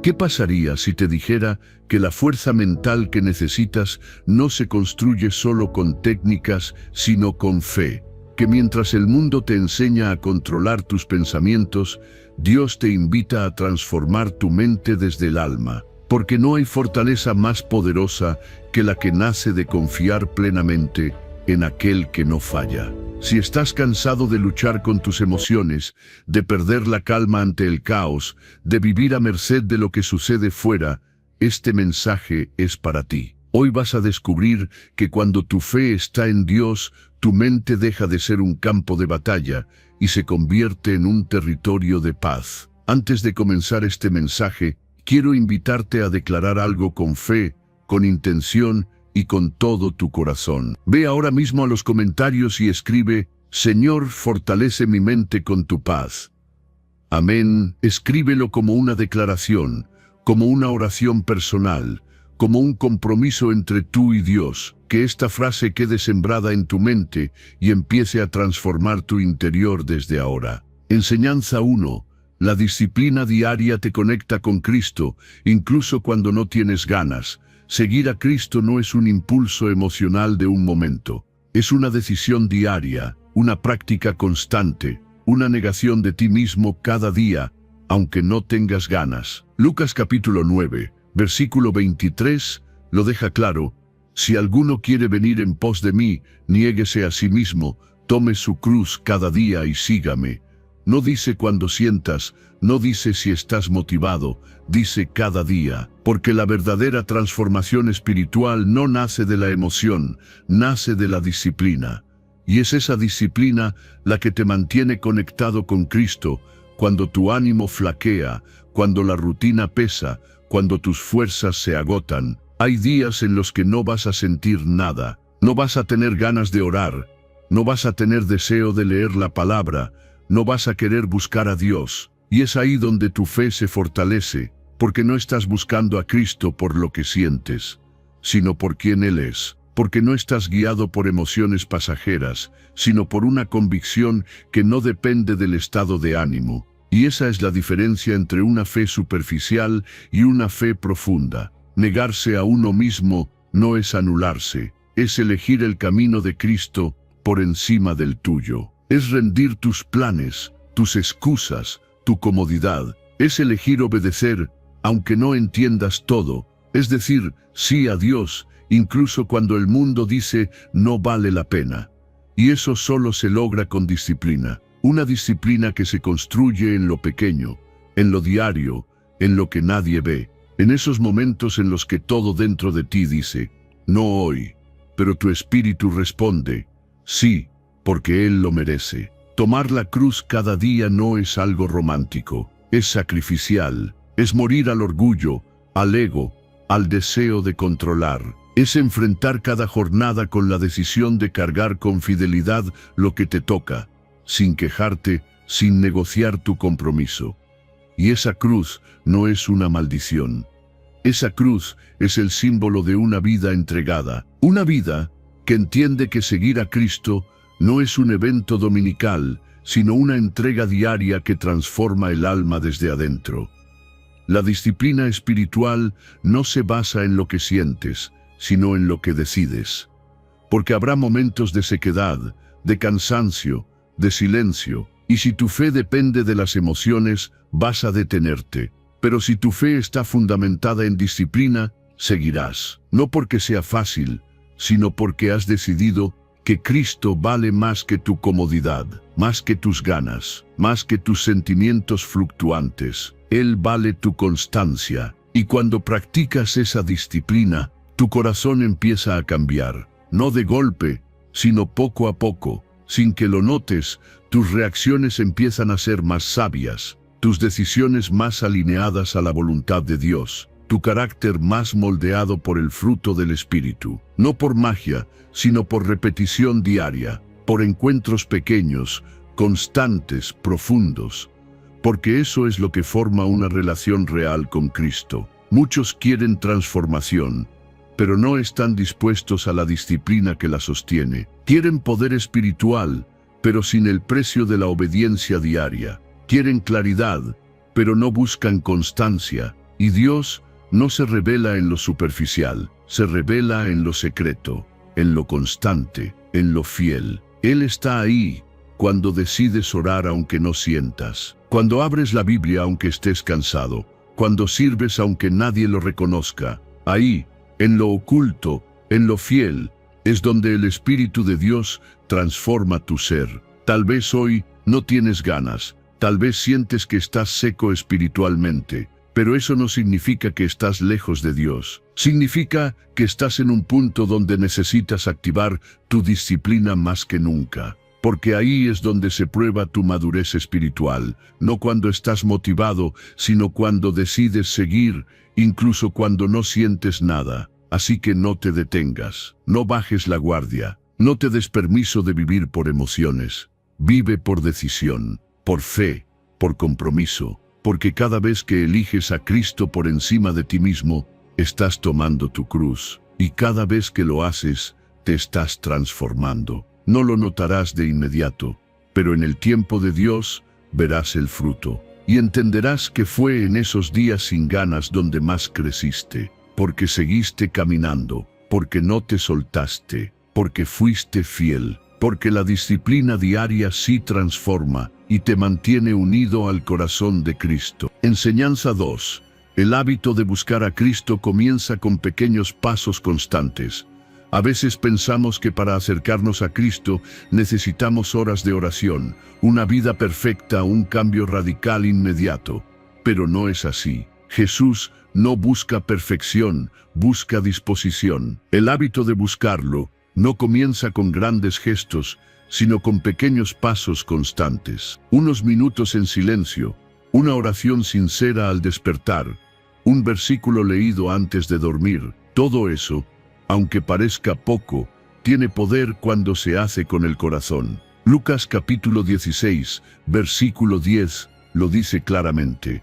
¿Qué pasaría si te dijera que la fuerza mental que necesitas no se construye solo con técnicas, sino con fe? Que mientras el mundo te enseña a controlar tus pensamientos, Dios te invita a transformar tu mente desde el alma. Porque no hay fortaleza más poderosa que la que nace de confiar plenamente en aquel que no falla. Si estás cansado de luchar con tus emociones, de perder la calma ante el caos, de vivir a merced de lo que sucede fuera, este mensaje es para ti. Hoy vas a descubrir que cuando tu fe está en Dios, tu mente deja de ser un campo de batalla y se convierte en un territorio de paz. Antes de comenzar este mensaje, quiero invitarte a declarar algo con fe, con intención y con todo tu corazón. Ve ahora mismo a los comentarios y escribe: Señor, fortalece mi mente con tu paz. Amén. Escríbelo como una declaración, como una oración personal, como un compromiso entre tú y Dios. Que esta frase quede sembrada en tu mente y empiece a transformar tu interior desde ahora. Enseñanza 1. La disciplina diaria te conecta con Cristo, incluso cuando no tienes ganas. Seguir a Cristo no es un impulso emocional de un momento. Es una decisión diaria, una práctica constante, una negación de ti mismo cada día, aunque no tengas ganas. Lucas capítulo 9, versículo 23, lo deja claro: si alguno quiere venir en pos de mí, niéguese a sí mismo, tome su cruz cada día y sígame. No dice cuando sientas, no dice si estás motivado, dice cada día, porque la verdadera transformación espiritual no nace de la emoción, nace de la disciplina. Y es esa disciplina la que te mantiene conectado con Cristo cuando tu ánimo flaquea, cuando la rutina pesa, cuando tus fuerzas se agotan. Hay días en los que no vas a sentir nada, no vas a tener ganas de orar, no vas a tener deseo de leer la palabra, no vas a querer buscar a Dios. Y es ahí donde tu fe se fortalece, porque no estás buscando a Cristo por lo que sientes, sino por quien Él es. Porque no estás guiado por emociones pasajeras, sino por una convicción que no depende del estado de ánimo. Y esa es la diferencia entre una fe superficial y una fe profunda. Negarse a uno mismo no es anularse, es elegir el camino de Cristo por encima del tuyo. Es rendir tus planes, tus excusas, tu comodidad. Es elegir obedecer, aunque no entiendas todo. Es decir, sí a Dios, incluso cuando el mundo dice no vale la pena. Y eso solo se logra con disciplina. Una disciplina que se construye en lo pequeño, en lo diario, en lo que nadie ve. En esos momentos en los que todo dentro de ti dice, no hoy, pero tu espíritu responde, sí, porque Él lo merece. Tomar la cruz cada día no es algo romántico, es sacrificial, es morir al orgullo, al ego, al deseo de controlar. Es enfrentar cada jornada con la decisión de cargar con fidelidad lo que te toca, sin quejarte, sin negociar tu compromiso. Y esa cruz no es una maldición. Esa cruz es el símbolo de una vida entregada, una vida que entiende que seguir a Cristo no es un evento dominical, sino una entrega diaria que transforma el alma desde adentro. La disciplina espiritual no se basa en lo que sientes, sino en lo que decides. Porque habrá momentos de sequedad, de cansancio, de silencio, y si tu fe depende de las emociones, vas a detenerte. Pero si tu fe está fundamentada en disciplina, seguirás. No porque sea fácil, sino porque has decidido que Cristo vale más que tu comodidad, más que tus ganas, más que tus sentimientos fluctuantes. Él vale tu constancia. Y cuando practicas esa disciplina, tu corazón empieza a cambiar. No de golpe, sino poco a poco. Sin que lo notes, tus reacciones empiezan a ser más sabias, tus decisiones más alineadas a la voluntad de Dios, tu carácter más moldeado por el fruto del Espíritu. No por magia, sino por repetición diaria, por encuentros pequeños, constantes, profundos. Porque eso es lo que forma una relación real con Cristo. Muchos quieren transformación, pero no están dispuestos a la disciplina que la sostiene. Quieren poder espiritual, pero sin el precio de la obediencia diaria. Quieren claridad, pero no buscan constancia. Y Dios no se revela en lo superficial, se revela en lo secreto, en lo constante, en lo fiel. Él está ahí cuando decides orar aunque no sientas, cuando abres la Biblia aunque estés cansado, cuando sirves aunque nadie lo reconozca. Ahí, en lo oculto, en lo fiel, es donde el Espíritu de Dios transforma tu ser. Tal vez hoy no tienes ganas, tal vez sientes que estás seco espiritualmente, pero eso no significa que estás lejos de Dios. Significa que estás en un punto donde necesitas activar tu disciplina más que nunca. Porque ahí es donde se prueba tu madurez espiritual, no cuando estás motivado, sino cuando decides seguir, incluso cuando no sientes nada. Así que no te detengas, no bajes la guardia, no te des permiso de vivir por emociones. Vive por decisión, por fe, por compromiso, porque cada vez que eliges a Cristo por encima de ti mismo, estás tomando tu cruz, y cada vez que lo haces, te estás transformando. No lo notarás de inmediato, pero en el tiempo de Dios verás el fruto, y entenderás que fue en esos días sin ganas donde más creciste, porque seguiste caminando, porque no te soltaste, porque fuiste fiel, porque la disciplina diaria sí transforma y te mantiene unido al corazón de Cristo. Enseñanza 2. El hábito de buscar a Cristo comienza con pequeños pasos constantes. A veces pensamos que para acercarnos a Cristo necesitamos horas de oración, una vida perfecta, un cambio radical inmediato. Pero no es así. Jesús no busca perfección, busca disposición. El hábito de buscarlo no comienza con grandes gestos, sino con pequeños pasos constantes. Unos minutos en silencio, una oración sincera al despertar, un versículo leído antes de dormir. Todo eso, aunque parezca poco, tiene poder cuando se hace con el corazón. Lucas capítulo 16, versículo 10, lo dice claramente.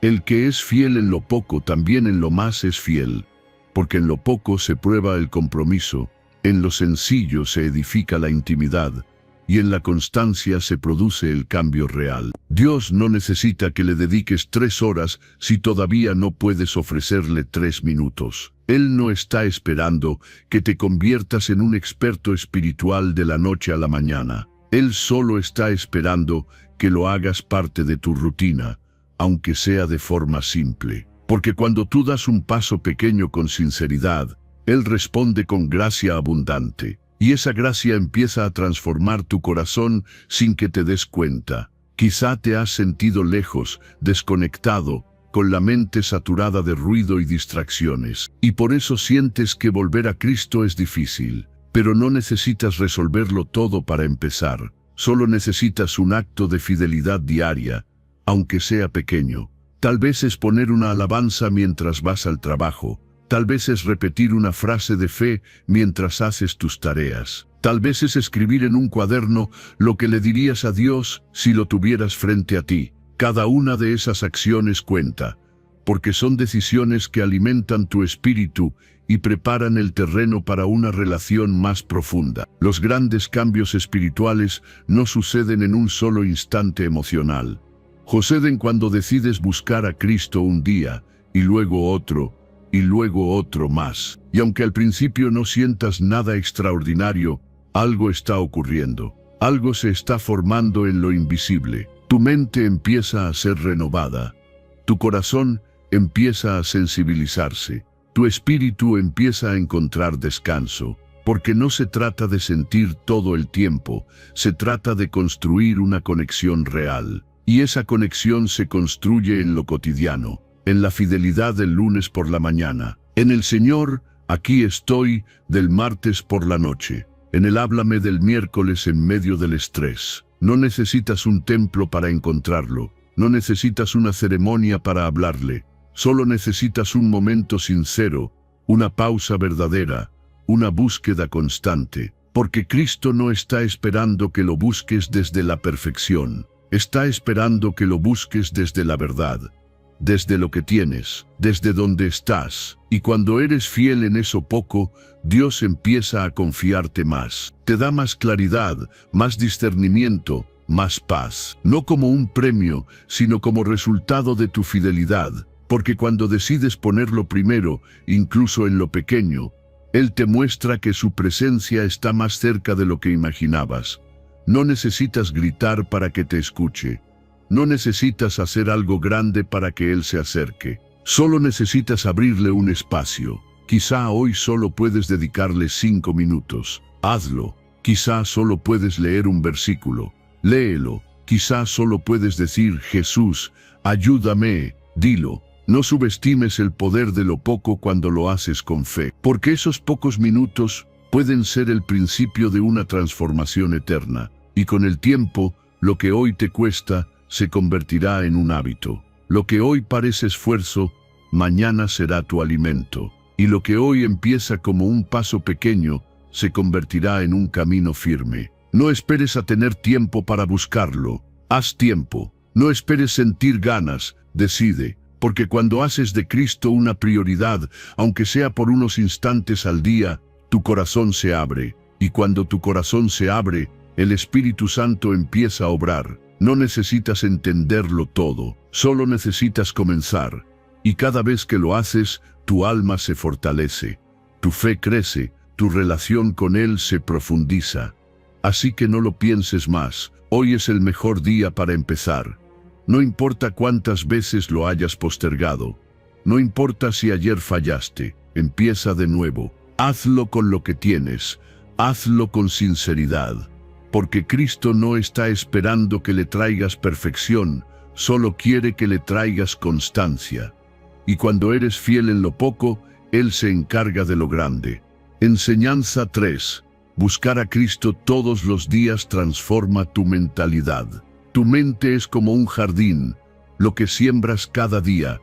El que es fiel en lo poco, también en lo más es fiel, porque en lo poco se prueba el compromiso, en lo sencillo se edifica la intimidad, y en la constancia se produce el cambio real. Dios no necesita que le dediques 3 horas si todavía no puedes ofrecerle 3 minutos. Él no está esperando que te conviertas en un experto espiritual de la noche a la mañana. Él solo está esperando que lo hagas parte de tu rutina, aunque sea de forma simple. Porque cuando tú das un paso pequeño con sinceridad, Él responde con gracia abundante. Y esa gracia empieza a transformar tu corazón sin que te des cuenta. Quizá te has sentido lejos, desconectado, con la mente saturada de ruido y distracciones. Y por eso sientes que volver a Cristo es difícil. Pero no necesitas resolverlo todo para empezar. Solo necesitas un acto de fidelidad diaria, aunque sea pequeño. Tal vez es poner una alabanza mientras vas al trabajo. Tal vez es repetir una frase de fe mientras haces tus tareas. Tal vez es escribir en un cuaderno lo que le dirías a Dios si lo tuvieras frente a ti. Cada una de esas acciones cuenta, porque son decisiones que alimentan tu espíritu y preparan el terreno para una relación más profunda. Los grandes cambios espirituales no suceden en un solo instante emocional. Suceden cuando decides buscar a Cristo un día, y luego otro, y luego otro más. Y aunque al principio no sientas nada extraordinario, algo está ocurriendo. Algo se está formando en lo invisible. Tu mente empieza a ser renovada. Tu corazón empieza a sensibilizarse. Tu espíritu empieza a encontrar descanso. Porque no se trata de sentir todo el tiempo, se trata de construir una conexión real. Y esa conexión se construye en lo cotidiano. En la fidelidad del lunes por la mañana, en el Señor, aquí estoy, del martes por la noche, en el háblame del miércoles en medio del estrés. No necesitas un templo para encontrarlo, no necesitas una ceremonia para hablarle, solo necesitas un momento sincero, una pausa verdadera, una búsqueda constante, porque Cristo no está esperando que lo busques desde la perfección, está esperando que lo busques desde la verdad. Desde lo que tienes, desde donde estás. Y cuando eres fiel en eso poco, Dios empieza a confiarte más. Te da más claridad, más discernimiento, más paz. No como un premio, sino como resultado de tu fidelidad. Porque cuando decides ponerlo primero, incluso en lo pequeño, Él te muestra que su presencia está más cerca de lo que imaginabas. No necesitas gritar para que te escuche. No necesitas hacer algo grande para que Él se acerque. Solo necesitas abrirle un espacio. Quizá hoy solo puedes dedicarle 5 minutos. Hazlo. Quizá solo puedes leer un versículo. Léelo. Quizá solo puedes decir, Jesús, ayúdame. Dilo. No subestimes el poder de lo poco cuando lo haces con fe, porque esos pocos minutos pueden ser el principio de una transformación eterna, y con el tiempo, lo que hoy te cuesta se convertirá en un hábito. Lo que hoy parece esfuerzo, mañana será tu alimento, y lo que hoy empieza como un paso pequeño, se convertirá en un camino firme. No esperes a tener tiempo para buscarlo, haz tiempo. No esperes sentir ganas, decide. Porque cuando haces de Cristo una prioridad, aunque sea por unos instantes al día, tu corazón se abre. Y cuando tu corazón se abre, el Espíritu Santo empieza a obrar. No necesitas entenderlo todo, solo necesitas comenzar. Y cada vez que lo haces, tu alma se fortalece, tu fe crece, tu relación con Él se profundiza. Así que no lo pienses más, hoy es el mejor día para empezar. No importa cuántas veces lo hayas postergado. No importa si ayer fallaste. Empieza de nuevo. Hazlo con lo que tienes. Hazlo con sinceridad. Porque Cristo no está esperando que le traigas perfección. Solo quiere que le traigas constancia. Y cuando eres fiel en lo poco, Él se encarga de lo grande. Enseñanza 3. Buscar a Cristo todos los días transforma tu mentalidad. Tu mente es como un jardín, lo que siembras cada día,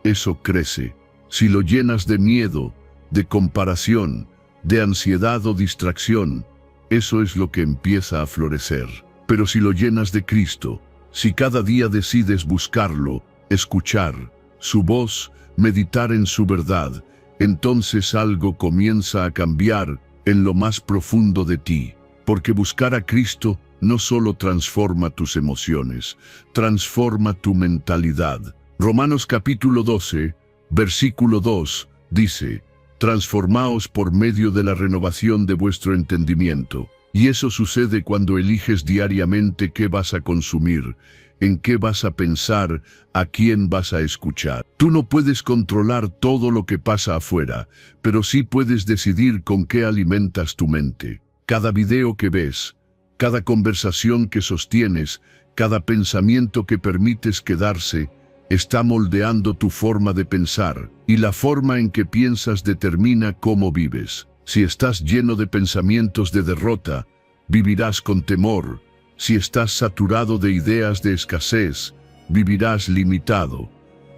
eso crece. Si lo llenas de miedo, de comparación, de ansiedad o distracción, eso es lo que empieza a florecer. Pero si lo llenas de Cristo, si cada día decides buscarlo, escuchar su voz, meditar en su verdad, entonces algo comienza a cambiar en lo más profundo de ti. Porque buscar a Cristo no solo transforma tus emociones, transforma tu mentalidad. Romanos capítulo 12, versículo 2, dice, transformaos por medio de la renovación de vuestro entendimiento. Y eso sucede cuando eliges diariamente qué vas a consumir, en qué vas a pensar, a quién vas a escuchar. Tú no puedes controlar todo lo que pasa afuera, pero sí puedes decidir con qué alimentas tu mente. Cada video que ves, cada conversación que sostienes, cada pensamiento que permites quedarse, está moldeando tu forma de pensar, y la forma en que piensas determina cómo vives. Si estás lleno de pensamientos de derrota, vivirás con temor. Si estás saturado de ideas de escasez, vivirás limitado.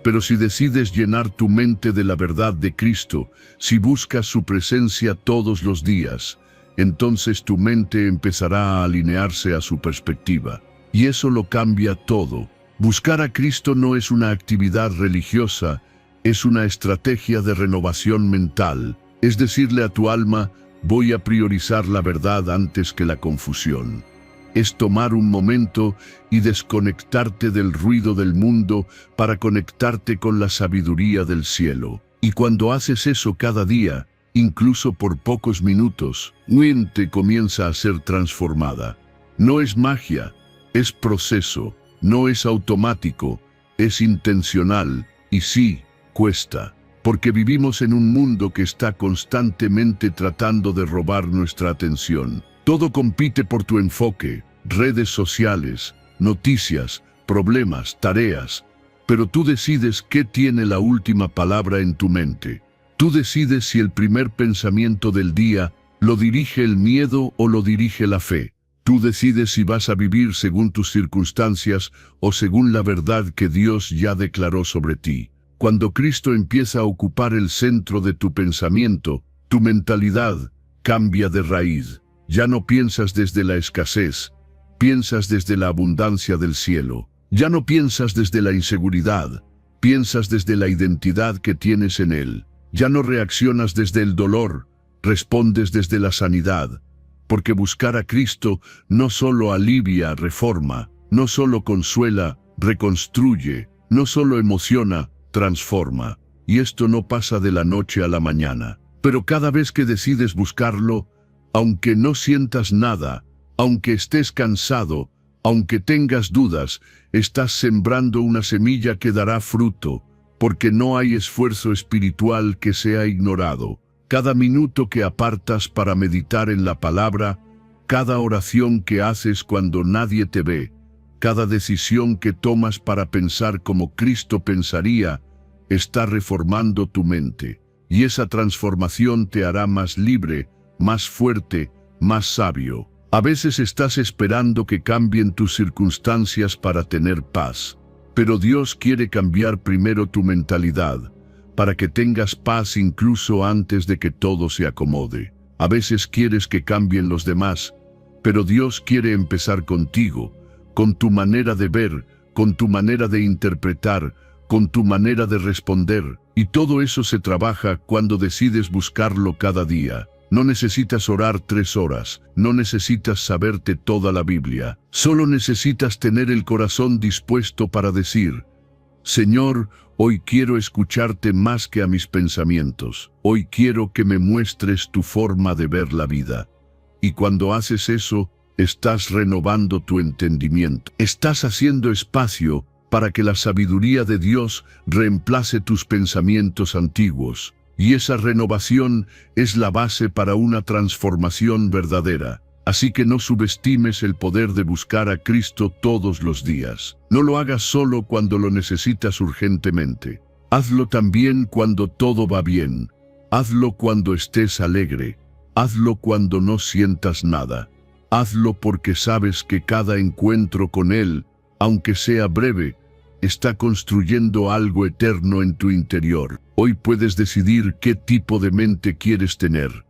Pero si decides llenar tu mente de la verdad de Cristo, si buscas su presencia todos los días, entonces tu mente empezará a alinearse a su perspectiva. Y eso lo cambia todo. Buscar a Cristo no es una actividad religiosa, es una estrategia de renovación mental. Es decirle a tu alma, voy a priorizar la verdad antes que la confusión. Es tomar un momento y desconectarte del ruido del mundo para conectarte con la sabiduría del cielo. Y cuando haces eso cada día, incluso por pocos minutos, tu mente comienza a ser transformada. No es magia, es proceso, no es automático, es intencional, y sí, cuesta. Porque vivimos en un mundo que está constantemente tratando de robar nuestra atención. Todo compite por tu enfoque, redes sociales, noticias, problemas, tareas. Pero tú decides qué tiene la última palabra en tu mente. Tú decides si el primer pensamiento del día lo dirige el miedo o lo dirige la fe. Tú decides si vas a vivir según tus circunstancias o según la verdad que Dios ya declaró sobre ti. Cuando Cristo empieza a ocupar el centro de tu pensamiento, tu mentalidad cambia de raíz. Ya no piensas desde la escasez, piensas desde la abundancia del cielo. Ya no piensas desde la inseguridad, piensas desde la identidad que tienes en Él. Ya no reaccionas desde el dolor, respondes desde la sanidad. Porque buscar a Cristo no solo alivia, reforma, no solo consuela, reconstruye, no solo emociona, transforma. Y esto no pasa de la noche a la mañana. Pero cada vez que decides buscarlo, aunque no sientas nada, aunque estés cansado, aunque tengas dudas, estás sembrando una semilla que dará fruto, porque no hay esfuerzo espiritual que sea ignorado. Cada minuto que apartas para meditar en la palabra, cada oración que haces cuando nadie te ve, cada decisión que tomas para pensar como Cristo pensaría, está reformando tu mente. Y esa transformación te hará más libre, más fuerte, más sabio. A veces estás esperando que cambien tus circunstancias para tener paz. Pero Dios quiere cambiar primero tu mentalidad, para que tengas paz incluso antes de que todo se acomode. A veces quieres que cambien los demás, pero Dios quiere empezar contigo, con tu manera de ver, con tu manera de interpretar, con tu manera de responder. Y todo eso se trabaja cuando decides buscarlo cada día. No necesitas orar 3 horas, no necesitas saberte toda la Biblia. Solo necesitas tener el corazón dispuesto para decir: Señor, hoy quiero escucharte más que a mis pensamientos. Hoy quiero que me muestres tu forma de ver la vida. Y cuando haces eso, estás renovando tu entendimiento. Estás haciendo espacio para que la sabiduría de Dios reemplace tus pensamientos antiguos. Y esa renovación es la base para una transformación verdadera. Así que no subestimes el poder de buscar a Cristo todos los días. No lo hagas solo cuando lo necesitas urgentemente. Hazlo también cuando todo va bien. Hazlo cuando estés alegre. Hazlo cuando no sientas nada. Hazlo porque sabes que cada encuentro con Él, aunque sea breve, está construyendo algo eterno en tu interior. Hoy puedes decidir qué tipo de mente quieres tener.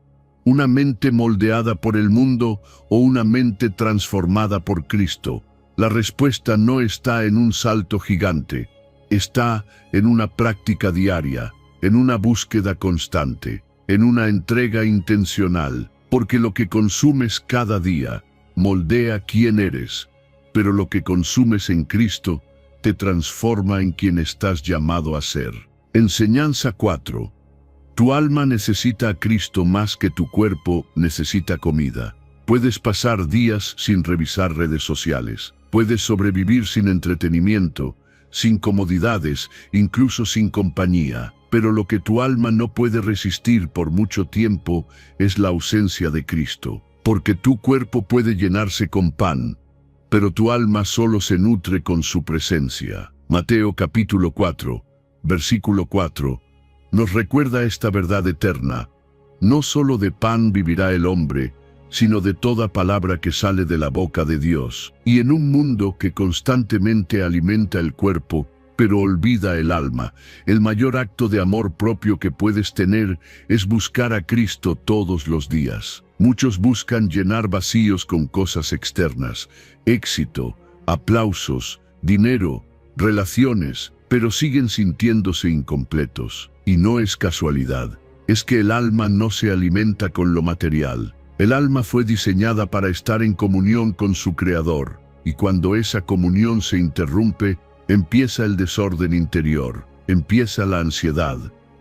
¿Una mente moldeada por el mundo o una mente transformada por Cristo? La respuesta no está en un salto gigante. Está en una práctica diaria, en una búsqueda constante, en una entrega intencional. Porque lo que consumes cada día moldea quién eres, pero lo que consumes en Cristo te transforma en quien estás llamado a ser. Enseñanza 4. Tu alma necesita a Cristo más que tu cuerpo necesita comida. Puedes pasar días sin revisar redes sociales. Puedes sobrevivir sin entretenimiento, sin comodidades, incluso sin compañía. Pero lo que tu alma no puede resistir por mucho tiempo es la ausencia de Cristo. Porque tu cuerpo puede llenarse con pan, pero tu alma solo se nutre con su presencia. Mateo capítulo 4, versículo 4, nos recuerda esta verdad eterna. No solo de pan vivirá el hombre, sino de toda palabra que sale de la boca de Dios. Y en un mundo que constantemente alimenta el cuerpo, pero olvida el alma, el mayor acto de amor propio que puedes tener es buscar a Cristo todos los días. Muchos buscan llenar vacíos con cosas externas, éxito, aplausos, dinero, relaciones, pero siguen sintiéndose incompletos. Y no es casualidad, es que el alma no se alimenta con lo material. El alma fue diseñada para estar en comunión con su Creador, y cuando esa comunión se interrumpe, empieza el desorden interior, empieza la ansiedad,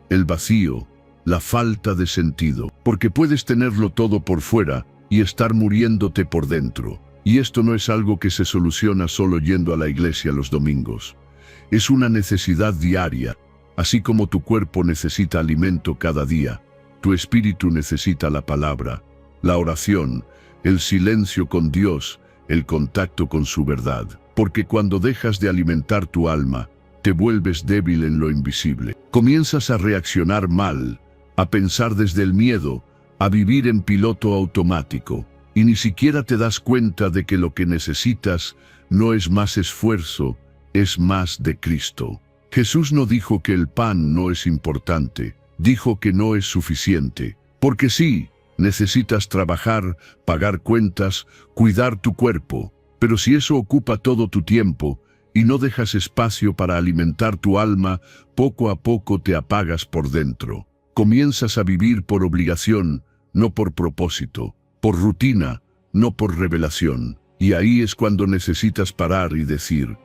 el vacío, la falta de sentido, porque puedes tenerlo todo por fuera y estar muriéndote por dentro. Y esto no es algo que se soluciona solo yendo a la iglesia los domingos. Es una necesidad diaria, así como tu cuerpo necesita alimento cada día, tu espíritu necesita la palabra, la oración, el silencio con Dios, el contacto con su verdad. Porque cuando dejas de alimentar tu alma, te vuelves débil en lo invisible. Comienzas a reaccionar mal, a pensar desde el miedo, a vivir en piloto automático, y ni siquiera te das cuenta de que lo que necesitas no es más esfuerzo, es más de Cristo. Jesús no dijo que el pan no es importante, dijo que no es suficiente, porque sí, necesitas trabajar, pagar cuentas, cuidar tu cuerpo, pero si eso ocupa todo tu tiempo y no dejas espacio para alimentar tu alma, poco a poco te apagas por dentro. Comienzas a vivir por obligación, no por propósito, por rutina, no por revelación. Y ahí es cuando necesitas parar y decir: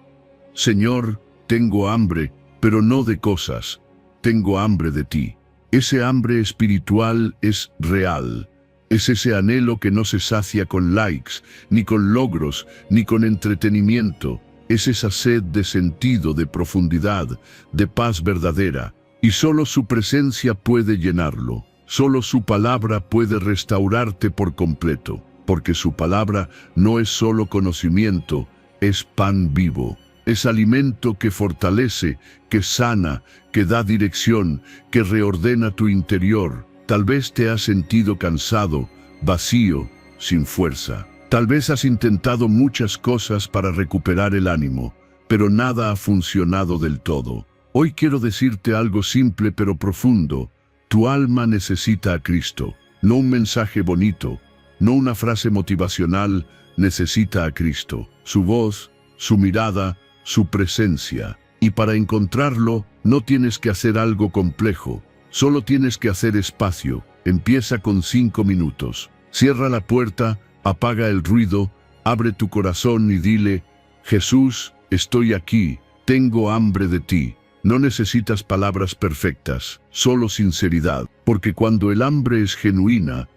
Señor, tengo hambre, pero no de cosas. Tengo hambre de ti. Ese hambre espiritual es real. Es ese anhelo que no se sacia con likes, ni con logros, ni con entretenimiento. Es esa sed de sentido, de profundidad, de paz verdadera. Y solo su presencia puede llenarlo. Solo su palabra puede restaurarte por completo. Porque su palabra no es solo conocimiento, es pan vivo. Es alimento que fortalece, que sana, que da dirección, que reordena tu interior. Tal vez te has sentido cansado, vacío, sin fuerza. Tal vez has intentado muchas cosas para recuperar el ánimo, pero nada ha funcionado del todo. Hoy quiero decirte algo simple pero profundo. Tu alma necesita a Cristo, no un mensaje bonito, no una frase motivacional, necesita a Cristo. Su voz, su mirada, su presencia. Y para encontrarlo, no tienes que hacer algo complejo. Solo tienes que hacer espacio. Empieza con 5 minutos. Cierra la puerta, apaga el ruido, abre tu corazón y dile: Jesús, estoy aquí, tengo hambre de ti. No necesitas palabras perfectas, solo sinceridad. Porque cuando el hambre es genuina,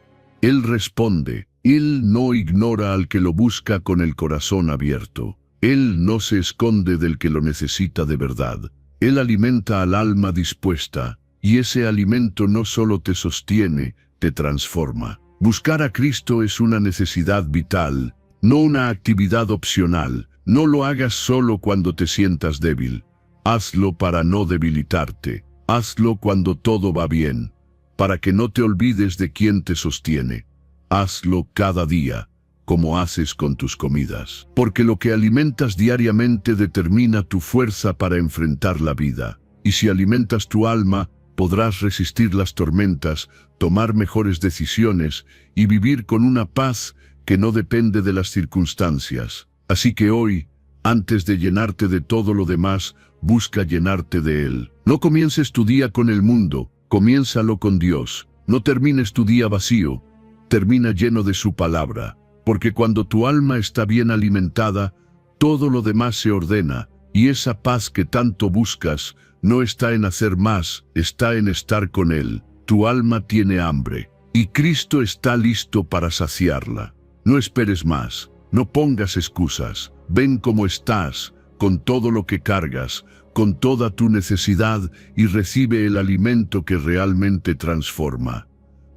Él responde. Él no ignora al que lo busca con el corazón abierto. Él no se esconde del que lo necesita de verdad. Él alimenta al alma dispuesta. Y ese alimento no solo te sostiene, te transforma. Buscar a Cristo es una necesidad vital, no una actividad opcional. No lo hagas solo cuando te sientas débil. Hazlo para no debilitarte. Hazlo cuando todo va bien, para que no te olvides de quién te sostiene. Hazlo cada día, como haces con tus comidas. Porque lo que alimentas diariamente determina tu fuerza para enfrentar la vida. Y si alimentas tu alma, podrás resistir las tormentas, tomar mejores decisiones y vivir con una paz que no depende de las circunstancias. Así que hoy, antes de llenarte de todo lo demás, busca llenarte de Él. No comiences tu día con el mundo, comiénzalo con Dios. No termines tu día vacío, termina lleno de su palabra. Porque cuando tu alma está bien alimentada, todo lo demás se ordena, y esa paz que tanto buscas no está en hacer más, está en estar con Él. Tu alma tiene hambre, y Cristo está listo para saciarla. No esperes más, no pongas excusas. Ven como estás, con todo lo que cargas, con toda tu necesidad, y recibe el alimento que realmente transforma.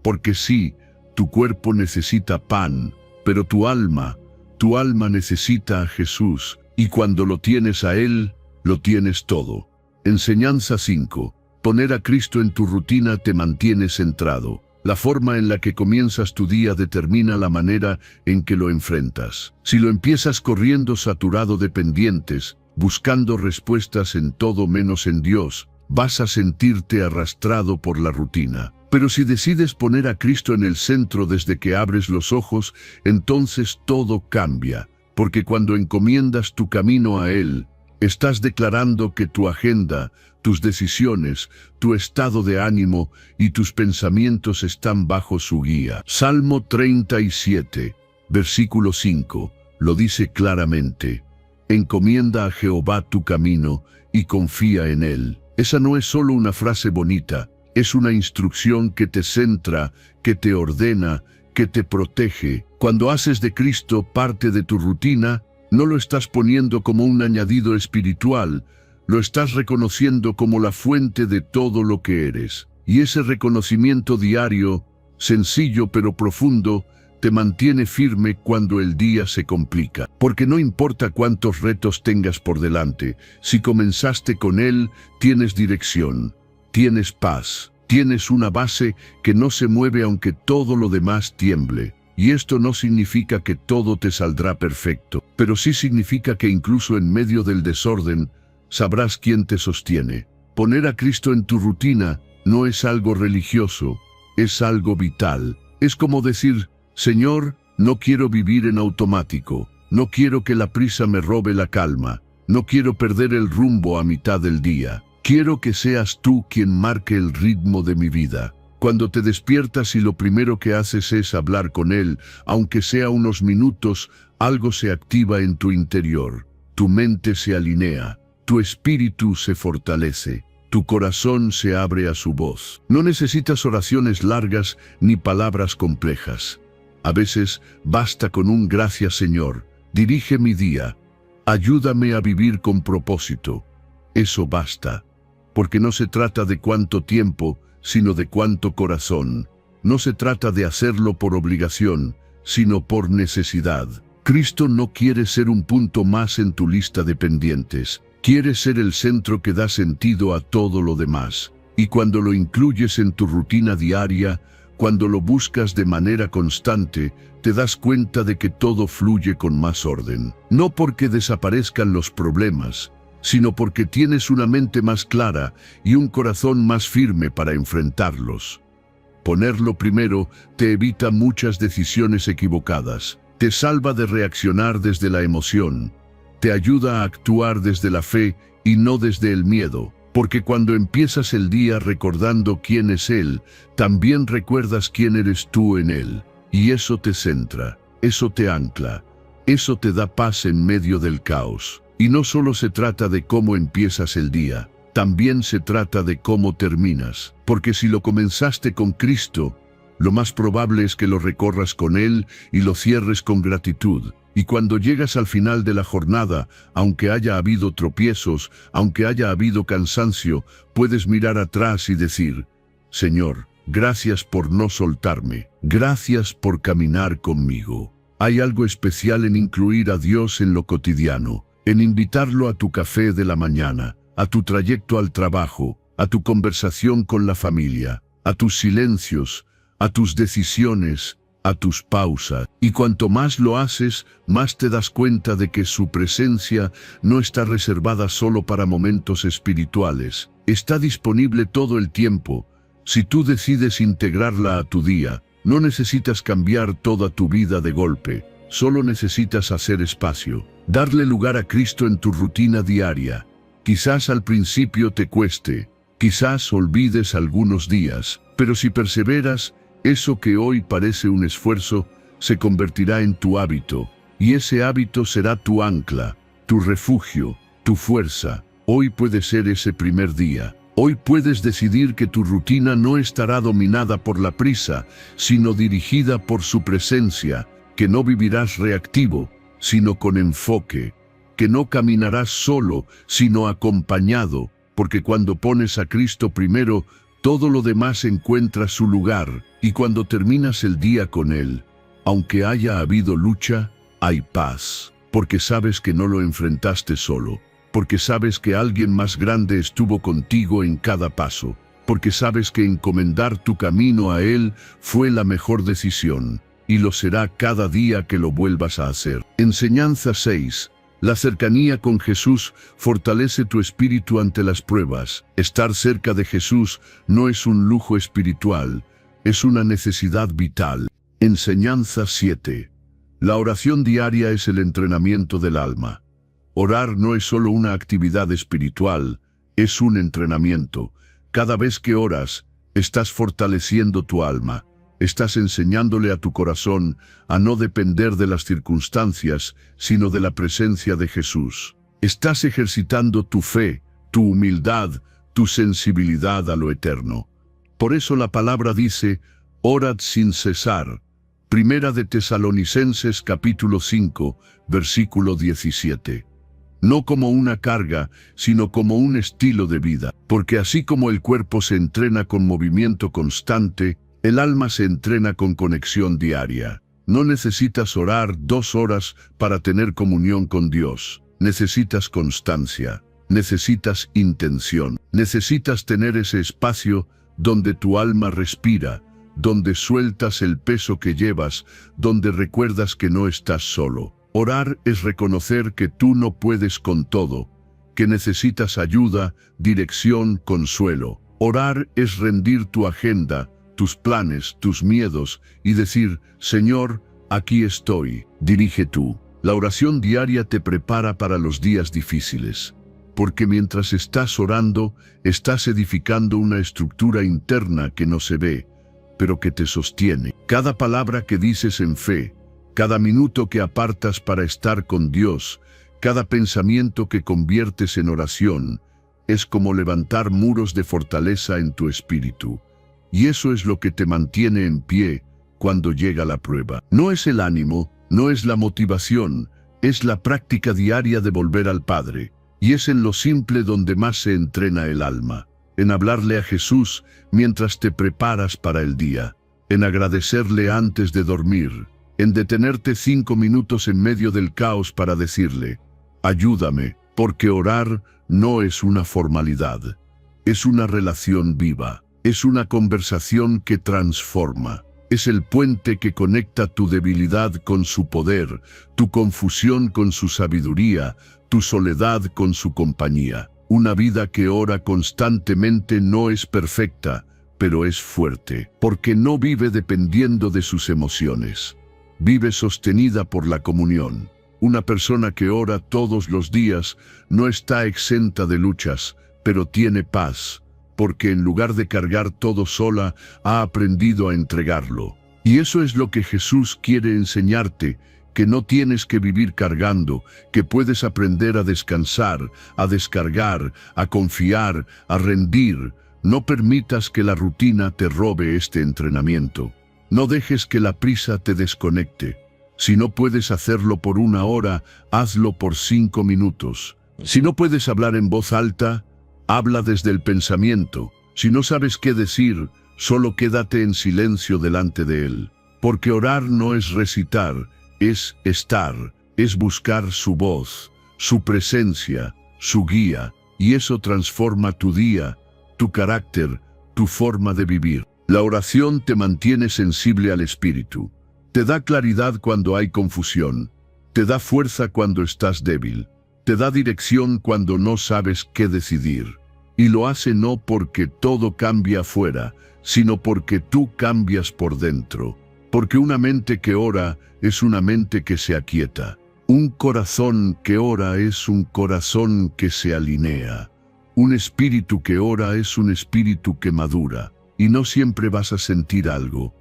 Porque sí, tu cuerpo necesita pan, pero tu alma necesita a Jesús, y cuando lo tienes a Él, lo tienes todo. Enseñanza 5. Poner a Cristo en tu rutina te mantiene centrado. La forma en la que comienzas tu día determina la manera en que lo enfrentas. Si lo empiezas corriendo saturado de pendientes, buscando respuestas en todo menos en Dios, vas a sentirte arrastrado por la rutina. Pero si decides poner a Cristo en el centro desde que abres los ojos, entonces todo cambia. Porque cuando encomiendas tu camino a Él, estás declarando que tu agenda, tus decisiones, tu estado de ánimo y tus pensamientos están bajo su guía. Salmo 37, versículo 5, lo dice claramente. Encomienda a Jehová tu camino y confía en Él. Esa no es solo una frase bonita, es una instrucción que te centra, que te ordena, que te protege. Cuando haces de Cristo parte de tu rutina, no lo estás poniendo como un añadido espiritual, lo estás reconociendo como la fuente de todo lo que eres. Y ese reconocimiento diario, sencillo pero profundo, te mantiene firme cuando el día se complica. Porque no importa cuántos retos tengas por delante, si comenzaste con Él, tienes dirección, tienes paz, tienes una base que no se mueve aunque todo lo demás tiemble. Y esto no significa que todo te saldrá perfecto, pero sí significa que incluso en medio del desorden, sabrás quién te sostiene. Poner a Cristo en tu rutina no es algo religioso, es algo vital. Es como decir: Señor, no quiero vivir en automático, no quiero que la prisa me robe la calma, no quiero perder el rumbo a mitad del día. Quiero que seas tú quien marque el ritmo de mi vida. Cuando te despiertas y lo primero que haces es hablar con Él, aunque sea unos minutos, algo se activa en tu interior. Tu mente se alinea, tu espíritu se fortalece. Tu corazón se abre a su voz. No necesitas oraciones largas ni palabras complejas. A veces basta con un gracias, Señor. Dirige mi día. Ayúdame a vivir con propósito. Eso basta. Porque no se trata de cuánto tiempo, sino de cuánto corazón. No se trata de hacerlo por obligación, sino por necesidad. Cristo no quiere ser un punto más en tu lista de pendientes. Quiere ser el centro que da sentido a todo lo demás. Y cuando lo incluyes en tu rutina diaria, cuando lo buscas de manera constante, te das cuenta de que todo fluye con más orden. No porque desaparezcan los problemas, sino porque tienes una mente más clara y un corazón más firme para enfrentarlos. Ponerlo primero te evita muchas decisiones equivocadas. Te salva de reaccionar desde la emoción. Te ayuda a actuar desde la fe y no desde el miedo, porque cuando empiezas el día recordando quién es Él, también recuerdas quién eres tú en Él. Y eso te centra, eso te ancla, eso te da paz en medio del caos. Y no solo se trata de cómo empiezas el día, también se trata de cómo terminas. Porque si lo comenzaste con Cristo, lo más probable es que lo recorras con Él y lo cierres con gratitud. Y cuando llegas al final de la jornada, aunque haya habido tropiezos, aunque haya habido cansancio, puedes mirar atrás y decir: Señor, gracias por no soltarme, gracias por caminar conmigo. Hay algo especial en incluir a Dios en lo cotidiano, en invitarlo a tu café de la mañana, a tu trayecto al trabajo, a tu conversación con la familia, a tus silencios, a tus decisiones, a tus pausas. Y cuanto más lo haces, más te das cuenta de que su presencia no está reservada solo para momentos espirituales. Está disponible todo el tiempo. Si tú decides integrarla a tu día, no necesitas cambiar toda tu vida de golpe. Solo necesitas hacer espacio. Darle lugar a Cristo en tu rutina diaria. Quizás al principio te cueste, quizás olvides algunos días, pero si perseveras, eso que hoy parece un esfuerzo se convertirá en tu hábito, y ese hábito será tu ancla, tu refugio, tu fuerza. Hoy puede ser ese primer día. Hoy puedes decidir que tu rutina no estará dominada por la prisa, sino dirigida por su presencia, que no vivirás reactivo, sino con enfoque, que no caminarás solo, sino acompañado, porque cuando pones a Cristo primero, todo lo demás encuentra su lugar, y cuando terminas el día con Él, aunque haya habido lucha, hay paz, porque sabes que no lo enfrentaste solo, porque sabes que alguien más grande estuvo contigo en cada paso, porque sabes que encomendar tu camino a Él fue la mejor decisión, y lo será cada día que lo vuelvas a hacer. Enseñanza 6. La cercanía con Jesús fortalece tu espíritu ante las pruebas. Estar cerca de Jesús no es un lujo espiritual, es una necesidad vital. Enseñanza 7. La oración diaria es el entrenamiento del alma. Orar no es solo una actividad espiritual, es un entrenamiento. Cada vez que oras, estás fortaleciendo tu alma. Estás enseñándole a tu corazón a no depender de las circunstancias, sino de la presencia de Jesús. Estás ejercitando tu fe, tu humildad, tu sensibilidad a lo eterno. Por eso la palabra dice: orad sin cesar. Primera de Tesalonicenses capítulo 5, versículo 17. No como una carga, sino como un estilo de vida. Porque así como el cuerpo se entrena con movimiento constante, el alma se entrena con conexión diaria. No necesitas orar 2 horas para tener comunión con Dios. Necesitas constancia. Necesitas intención. Necesitas tener ese espacio donde tu alma respira, donde sueltas el peso que llevas, donde recuerdas que no estás solo. Orar es reconocer que tú no puedes con todo, que necesitas ayuda, dirección, consuelo. Orar es rendir tu agenda, tus planes, tus miedos, y decir: Señor, aquí estoy, dirige tú. La oración diaria te prepara para los días difíciles, porque mientras estás orando, estás edificando una estructura interna que no se ve, pero que te sostiene. Cada palabra que dices en fe, cada minuto que apartas para estar con Dios, Cada pensamiento que conviertes en oración es como levantar muros de fortaleza en tu espíritu. Y eso es lo que te mantiene en pie cuando llega la prueba. No es el ánimo, no es la motivación, es la práctica diaria de volver al Padre. Y es en lo simple donde más se entrena el alma. En hablarle a Jesús mientras te preparas para el día. En agradecerle antes de dormir. En detenerte 5 minutos en medio del caos para decirle: ayúdame, porque orar no es una formalidad. Es una relación viva. Es una conversación que transforma. Es el puente que conecta tu debilidad con su poder, tu confusión con su sabiduría, tu soledad con su compañía. Una vida que ora constantemente no es perfecta, pero es fuerte, porque no vive dependiendo de sus emociones. Vive sostenida por la comunión. Una persona que ora todos los días no está exenta de luchas, pero tiene paz, porque en lugar de cargar todo sola, ha aprendido a entregarlo. Y eso es lo que Jesús quiere enseñarte, que no tienes que vivir cargando, que puedes aprender a descansar, a descargar, a confiar, a rendir. No permitas que la rutina te robe este entrenamiento. No dejes que la prisa te desconecte. Si no puedes hacerlo por 1 hora, hazlo por 5 minutos. Si no puedes hablar en voz alta, habla desde el pensamiento. Si no sabes qué decir, solo quédate en silencio delante de Él. Porque orar no es recitar, es estar, es buscar su voz, su presencia, su guía, y eso transforma tu día, tu carácter, tu forma de vivir. La oración te mantiene sensible al espíritu. Te da claridad cuando hay confusión. Te da fuerza cuando estás débil. Te da dirección cuando no sabes qué decidir. Y lo hace no porque todo cambia afuera, sino porque tú cambias por dentro. Porque una mente que ora es una mente que se aquieta. Un corazón que ora es un corazón que se alinea. Un espíritu que ora es un espíritu que madura. Y no siempre vas a sentir algo.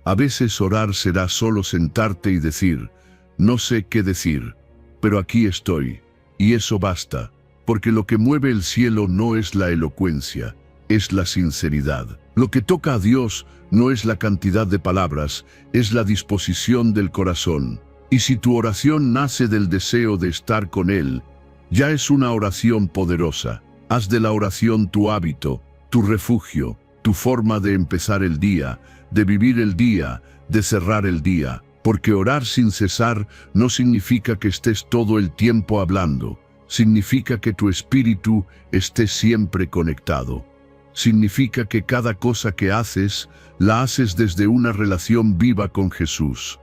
A veces orar será solo sentarte y decir: no sé qué decir, pero aquí estoy. Y eso basta, porque lo que mueve el cielo no es la elocuencia, es la sinceridad. Lo que toca a Dios no es la cantidad de palabras, es la disposición del corazón. Y si tu oración nace del deseo de estar con Él, ya es una oración poderosa. Haz de la oración tu hábito, tu refugio, tu forma de empezar el día, de vivir el día, de cerrar el día. Porque orar sin cesar no significa que estés todo el tiempo hablando. Significa que tu espíritu esté siempre conectado. Significa que cada cosa que haces, la haces desde una relación viva con Jesús.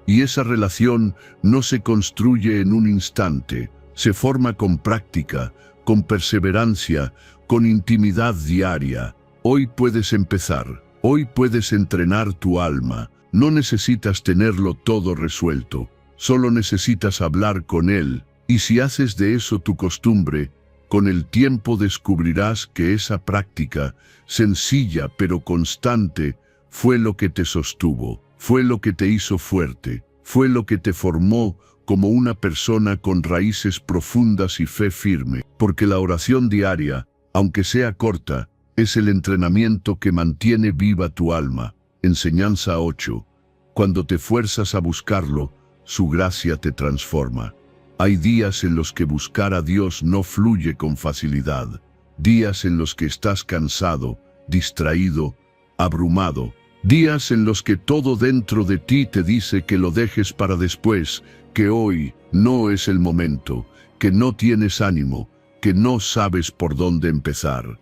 Y esa relación no se construye en un instante, se forma con práctica, con perseverancia, con intimidad diaria. Hoy puedes empezar, hoy puedes entrenar tu alma. No necesitas tenerlo todo resuelto, solo necesitas hablar con Él. Y si haces de eso tu costumbre, con el tiempo descubrirás que esa práctica, sencilla pero constante, fue lo que te sostuvo, fue lo que te hizo fuerte, fue lo que te formó como una persona con raíces profundas y fe firme. Porque la oración diaria, aunque sea corta, es el entrenamiento que mantiene viva tu alma. Enseñanza 8. Cuando te fuerzas a buscarlo, su gracia te transforma. Hay días en los que buscar a Dios no fluye con facilidad. Días en los que estás cansado, distraído, abrumado. Días en los que todo dentro de ti te dice que lo dejes para después, que hoy no es el momento, que no tienes ánimo, que no sabes por dónde empezar.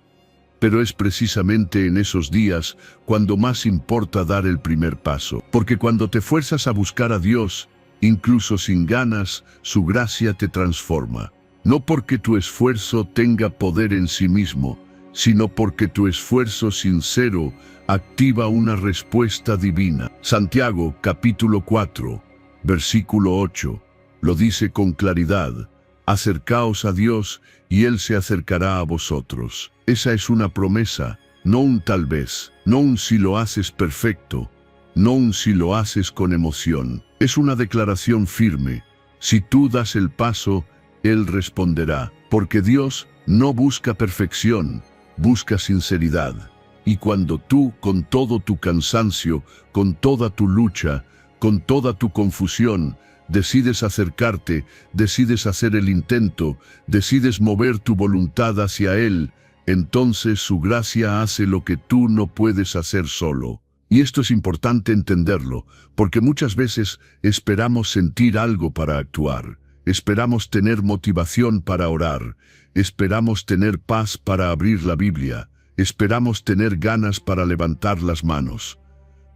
Pero es precisamente en esos días cuando más importa dar el primer paso. Porque cuando te fuerzas a buscar a Dios, incluso sin ganas, su gracia te transforma. No porque tu esfuerzo tenga poder en sí mismo, sino porque tu esfuerzo sincero activa una respuesta divina. Santiago, capítulo 4, versículo 8, lo dice con claridad: acercaos a Dios y Él se acercará a vosotros. Esa es una promesa, no un tal vez, no un si lo haces perfecto, no un si lo haces con emoción. Es una declaración firme. Si tú das el paso, Él responderá, porque Dios no busca perfección, busca sinceridad. Y cuando tú, con todo tu cansancio, con toda tu lucha, con toda tu confusión, decides acercarte, decides hacer el intento, decides mover tu voluntad hacia Él, entonces su gracia hace lo que tú no puedes hacer solo. Y esto es importante entenderlo, porque muchas veces esperamos sentir algo para actuar, esperamos tener motivación para orar, esperamos tener paz para abrir la Biblia, esperamos tener ganas para levantar las manos.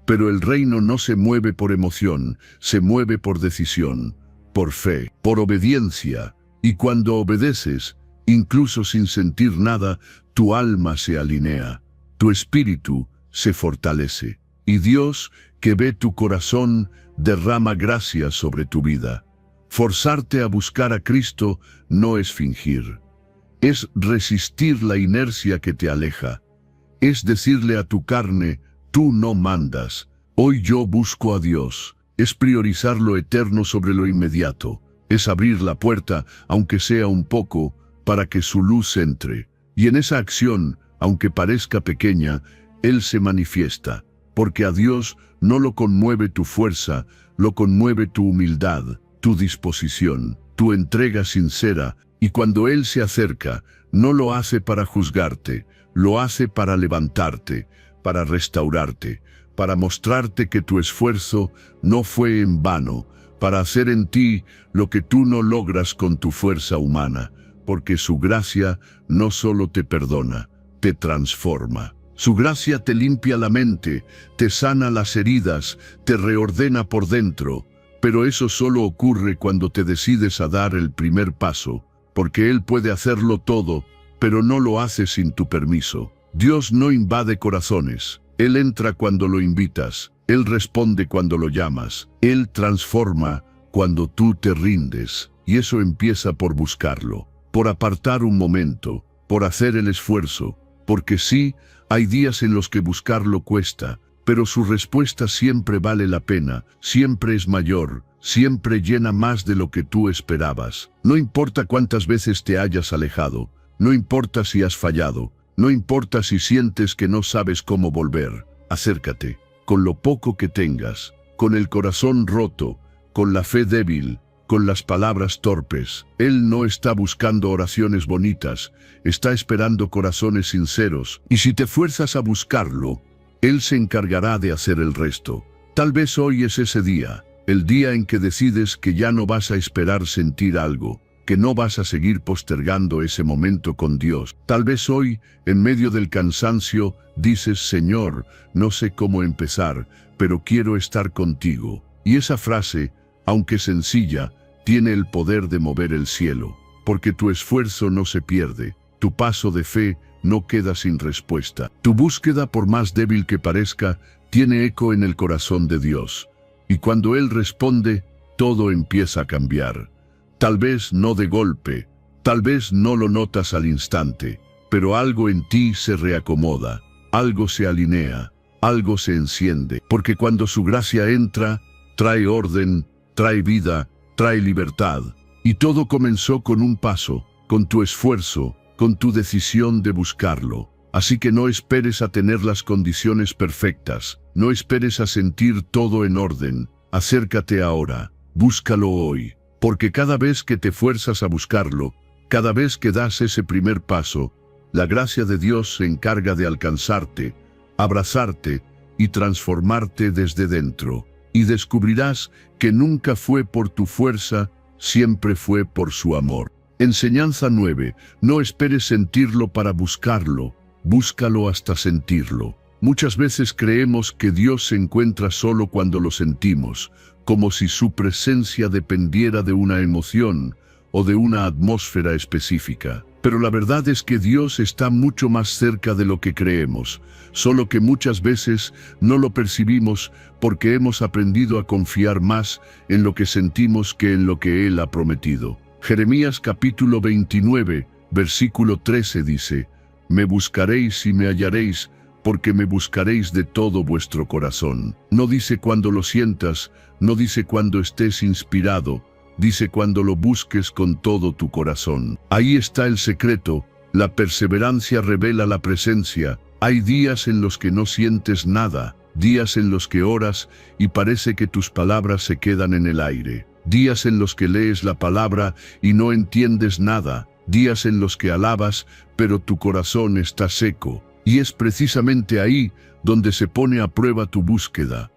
Pero el reino no se mueve por emoción, se mueve por decisión, por fe, por obediencia. Y cuando obedeces, incluso sin sentir nada, tu alma se alinea, tu espíritu se fortalece. Y Dios, que ve tu corazón, derrama gracia sobre tu vida. Forzarte a buscar a Cristo no es fingir. Es resistir la inercia que te aleja. Es decirle a tu carne, tú no mandas. Hoy yo busco a Dios. Es priorizar lo eterno sobre lo inmediato. Es abrir la puerta, aunque sea un poco, para que su luz entre. Y en esa acción, aunque parezca pequeña, Él se manifiesta. Porque a Dios no lo conmueve tu fuerza, lo conmueve tu humildad, tu disposición, tu entrega sincera. Y cuando Él se acerca, no lo hace para juzgarte, lo hace para levantarte, para restaurarte, para mostrarte que tu esfuerzo no fue en vano, para hacer en ti lo que tú no logras con tu fuerza humana, porque su gracia no solo te perdona, te transforma. Su gracia te limpia la mente, te sana las heridas, te reordena por dentro, pero eso solo ocurre cuando te decides a dar el primer paso, porque Él puede hacerlo todo, pero no lo hace sin tu permiso. Dios no invade corazones, Él entra cuando lo invitas, Él responde cuando lo llamas, Él transforma cuando tú te rindes, y eso empieza por buscarlo, por apartar un momento, por hacer el esfuerzo, porque sí, hay días en los que buscarlo cuesta, pero su respuesta siempre vale la pena, siempre es mayor, siempre llena más de lo que tú esperabas. No importa cuántas veces te hayas alejado, no importa si has fallado, no importa si sientes que no sabes cómo volver, acércate, con lo poco que tengas, con el corazón roto, con la fe débil, con las palabras torpes. Él no está buscando oraciones bonitas, está esperando corazones sinceros, y si te fuerzas a buscarlo, Él se encargará de hacer el resto. Tal vez hoy es ese día, el día en que decides que ya no vas a esperar sentir algo, que no vas a seguir postergando ese momento con Dios. Tal vez hoy, en medio del cansancio, dices, Señor, no sé cómo empezar, pero quiero estar contigo. Y esa frase, aunque sencilla, tiene el poder de mover el cielo, porque tu esfuerzo no se pierde, tu paso de fe no queda sin respuesta. Tu búsqueda, por más débil que parezca, tiene eco en el corazón de Dios. Y cuando Él responde, todo empieza a cambiar. Tal vez no de golpe, tal vez no lo notas al instante, pero algo en ti se reacomoda, algo se alinea, algo se enciende. Porque cuando su gracia entra, trae orden, trae vida, trae libertad. Y todo comenzó con un paso, con tu esfuerzo, con tu decisión de buscarlo. Así que no esperes a tener las condiciones perfectas, no esperes a sentir todo en orden. Acércate ahora, búscalo hoy, porque cada vez que te fuerzas a buscarlo, cada vez que das ese primer paso, la gracia de Dios se encarga de alcanzarte, abrazarte y transformarte desde dentro. Y descubrirás que nunca fue por tu fuerza, siempre fue por su amor. Enseñanza 9. No esperes sentirlo para buscarlo, búscalo hasta sentirlo. Muchas veces creemos que Dios se encuentra solo cuando lo sentimos, como si su presencia dependiera de una emoción o de una atmósfera específica. Pero la verdad es que Dios está mucho más cerca de lo que creemos, solo que muchas veces no lo percibimos porque hemos aprendido a confiar más en lo que sentimos que en lo que Él ha prometido. Jeremías capítulo 29, versículo 13 dice, «Me buscaréis y me hallaréis, porque me buscaréis de todo vuestro corazón». No dice cuando lo sientas, no dice cuando estés inspirado, Dice cuando lo busques con todo tu corazón. Ahí está el secreto. La perseverancia revela la presencia. Hay días en los que no sientes nada, días en los que oras y parece que tus palabras se quedan en el aire. Días en los que lees la palabra y no entiendes nada. Días en los que alabas, pero tu corazón está seco. Y es precisamente ahí donde se pone a prueba tu búsqueda.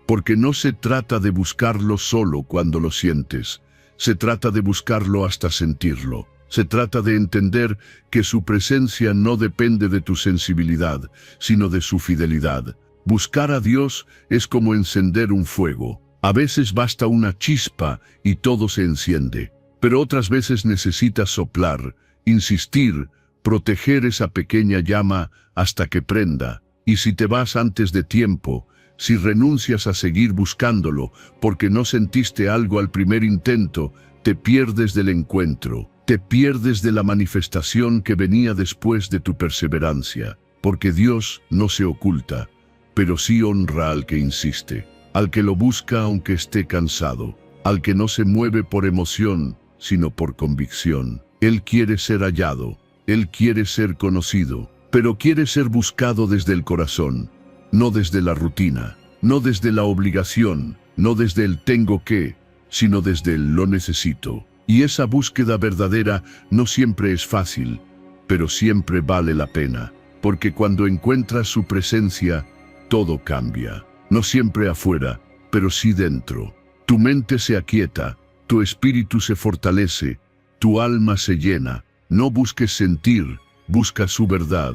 Porque no se trata de buscarlo solo cuando lo sientes. Se trata de buscarlo hasta sentirlo. Se trata de entender que su presencia no depende de tu sensibilidad, sino de su fidelidad. Buscar a Dios es como encender un fuego. A veces basta una chispa y todo se enciende. Pero otras veces necesitas soplar, insistir, proteger esa pequeña llama hasta que prenda. Y si te vas antes de tiempo, si renuncias a seguir buscándolo porque no sentiste algo al primer intento, te pierdes del encuentro, te pierdes de la manifestación que venía después de tu perseverancia. Porque Dios no se oculta, pero sí honra al que insiste, al que lo busca aunque esté cansado, al que no se mueve por emoción, sino por convicción. Él quiere ser hallado, Él quiere ser conocido, pero quiere ser buscado desde el corazón, no desde la rutina, no desde la obligación, no desde el tengo que, sino desde el lo necesito. Y esa búsqueda verdadera no siempre es fácil, pero siempre vale la pena, porque cuando encuentras su presencia, todo cambia. No siempre afuera, pero sí dentro. Tu mente se aquieta, tu espíritu se fortalece, tu alma se llena. No busques sentir, busca su verdad.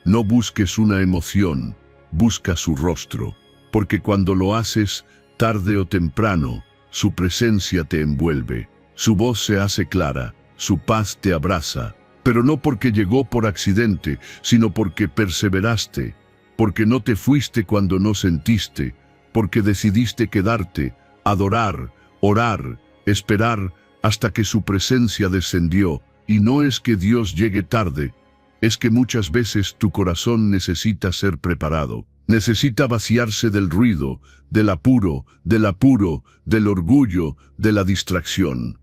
No busques una emoción, busca su rostro. Porque cuando lo haces, tarde o temprano, su presencia te envuelve. Su voz se hace clara, su paz te abraza. Pero no porque llegó por accidente, sino porque perseveraste. Porque no te fuiste cuando no sentiste. Porque decidiste quedarte, adorar, orar, esperar hasta que su presencia descendió. Y no es que Dios llegue tarde, es que muchas veces tu corazón necesita ser preparado. Necesita vaciarse del ruido, del apuro, del orgullo, de la distracción.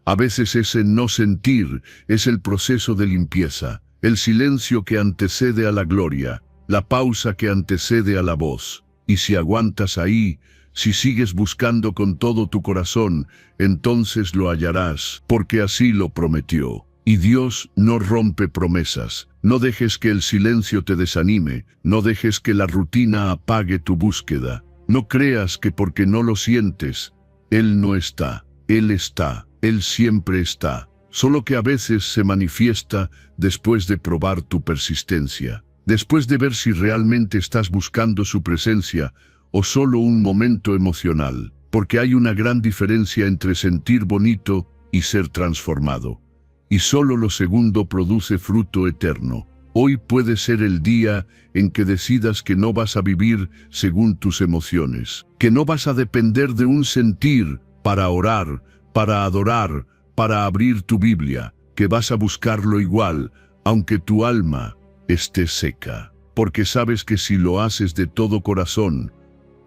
A veces ese no sentir es el proceso de limpieza, el silencio que antecede a la gloria, la pausa que antecede a la voz. Y si aguantas ahí, si sigues buscando con todo tu corazón, entonces lo hallarás, porque así lo prometió. Y Dios no rompe promesas. No dejes que el silencio te desanime, no dejes que la rutina apague tu búsqueda. No creas que porque no lo sientes, Él no está. Él está, Él siempre está. Solo que a veces se manifiesta después de probar tu persistencia. Después de ver si realmente estás buscando su presencia o solo un momento emocional. Porque hay una gran diferencia entre sentir bonito y ser transformado. Y solo lo segundo produce fruto eterno. Hoy puede ser el día en que decidas que no vas a vivir según tus emociones, que no vas a depender de un sentir para orar, para adorar, para abrir tu Biblia, que vas a buscarlo igual, aunque tu alma esté seca, porque sabes que si lo haces de todo corazón,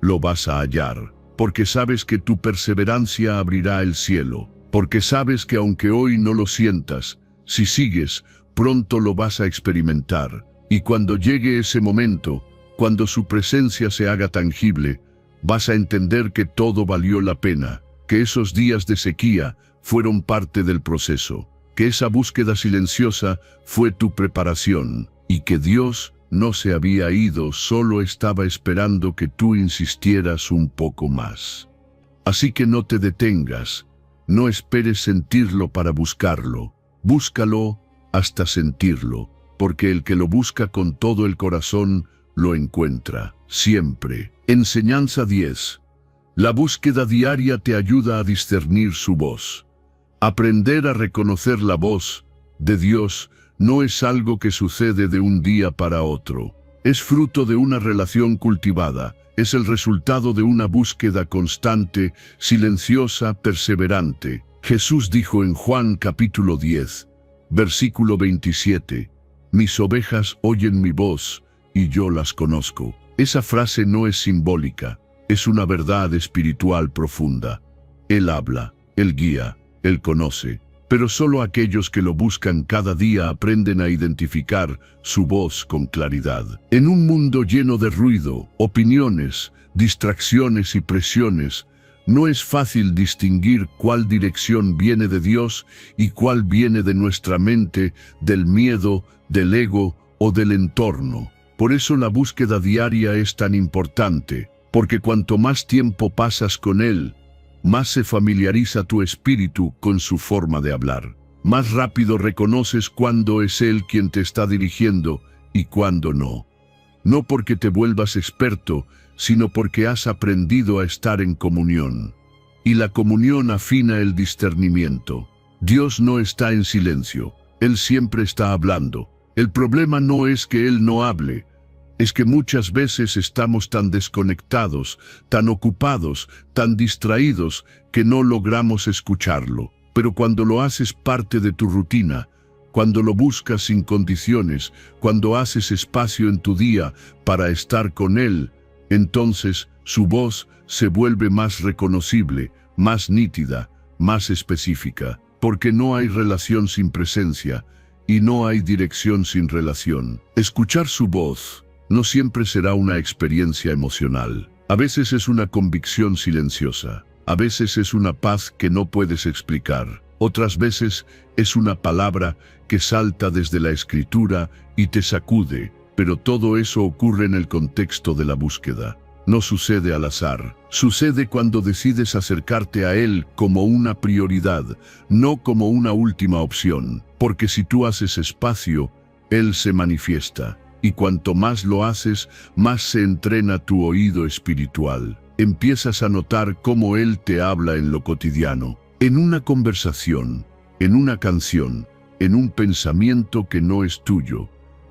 lo vas a hallar, porque sabes que tu perseverancia abrirá el cielo. Porque sabes que aunque hoy no lo sientas, si sigues, pronto lo vas a experimentar. Y cuando llegue ese momento, cuando su presencia se haga tangible, vas a entender que todo valió la pena, que esos días de sequía fueron parte del proceso, que esa búsqueda silenciosa fue tu preparación, y que Dios no se había ido, solo estaba esperando que tú insistieras un poco más. Así que no te detengas. No esperes sentirlo para buscarlo. Búscalo hasta sentirlo, porque el que lo busca con todo el corazón lo encuentra, siempre. Enseñanza 10. La búsqueda diaria te ayuda a discernir su voz. Aprender a reconocer la voz de Dios no es algo que sucede de un día para otro. Es fruto de una relación cultivada. Es el resultado de una búsqueda constante, silenciosa, perseverante. Jesús dijo en Juan capítulo 10, versículo 27, «Mis ovejas oyen mi voz, y yo las conozco». Esa frase no es simbólica, es una verdad espiritual profunda. Él habla, Él guía, Él conoce, pero solo aquellos que lo buscan cada día aprenden a identificar su voz con claridad. En un mundo lleno de ruido, opiniones, distracciones y presiones, no es fácil distinguir cuál dirección viene de Dios y cuál viene de nuestra mente, del miedo, del ego o del entorno. Por eso la búsqueda diaria es tan importante, porque cuanto más tiempo pasas con Él, más se familiariza tu espíritu con su forma de hablar. Más rápido reconoces cuándo es Él quien te está dirigiendo y cuándo no. No porque te vuelvas experto, sino porque has aprendido a estar en comunión. Y la comunión afina el discernimiento. Dios no está en silencio, Él siempre está hablando. El problema no es que Él no hable, es que muchas veces estamos tan desconectados, tan ocupados, tan distraídos, que no logramos escucharlo. Pero cuando lo haces parte de tu rutina, cuando lo buscas sin condiciones, cuando haces espacio en tu día para estar con Él, entonces su voz se vuelve más reconocible, más nítida, más específica, porque no hay relación sin presencia y no hay dirección sin relación. Escuchar su voz no siempre será una experiencia emocional. A veces es una convicción silenciosa. A veces es una paz que no puedes explicar. Otras veces es una palabra que salta desde la escritura y te sacude. Pero todo eso ocurre en el contexto de la búsqueda. No sucede al azar. Sucede cuando decides acercarte a Él como una prioridad, no como una última opción. Porque si tú haces espacio, Él se manifiesta. Y cuanto más lo haces, más se entrena tu oído espiritual. Empiezas a notar cómo Él te habla en lo cotidiano, en una conversación, en una canción, en un pensamiento que no es tuyo,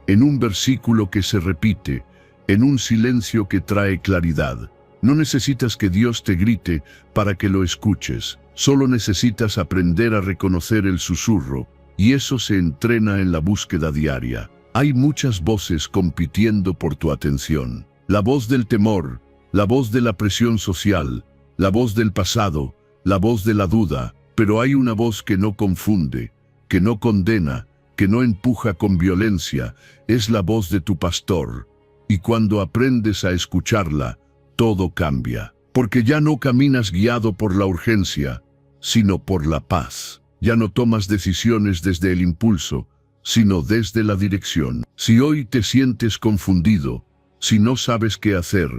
en un versículo que se repite, en un silencio que trae claridad. No necesitas que Dios te grite para que lo escuches, solo necesitas aprender a reconocer el susurro, y eso se entrena en la búsqueda diaria. Hay muchas voces compitiendo por tu atención. La voz del temor, la voz de la presión social, la voz del pasado, la voz de la duda, pero hay una voz que no confunde, que no condena, que no empuja con violencia, es la voz de tu pastor. Y cuando aprendes a escucharla, todo cambia, porque ya no caminas guiado por la urgencia, sino por la paz. Ya no tomas decisiones desde el impulso, sino desde la dirección. Si hoy te sientes confundido, si no sabes qué hacer,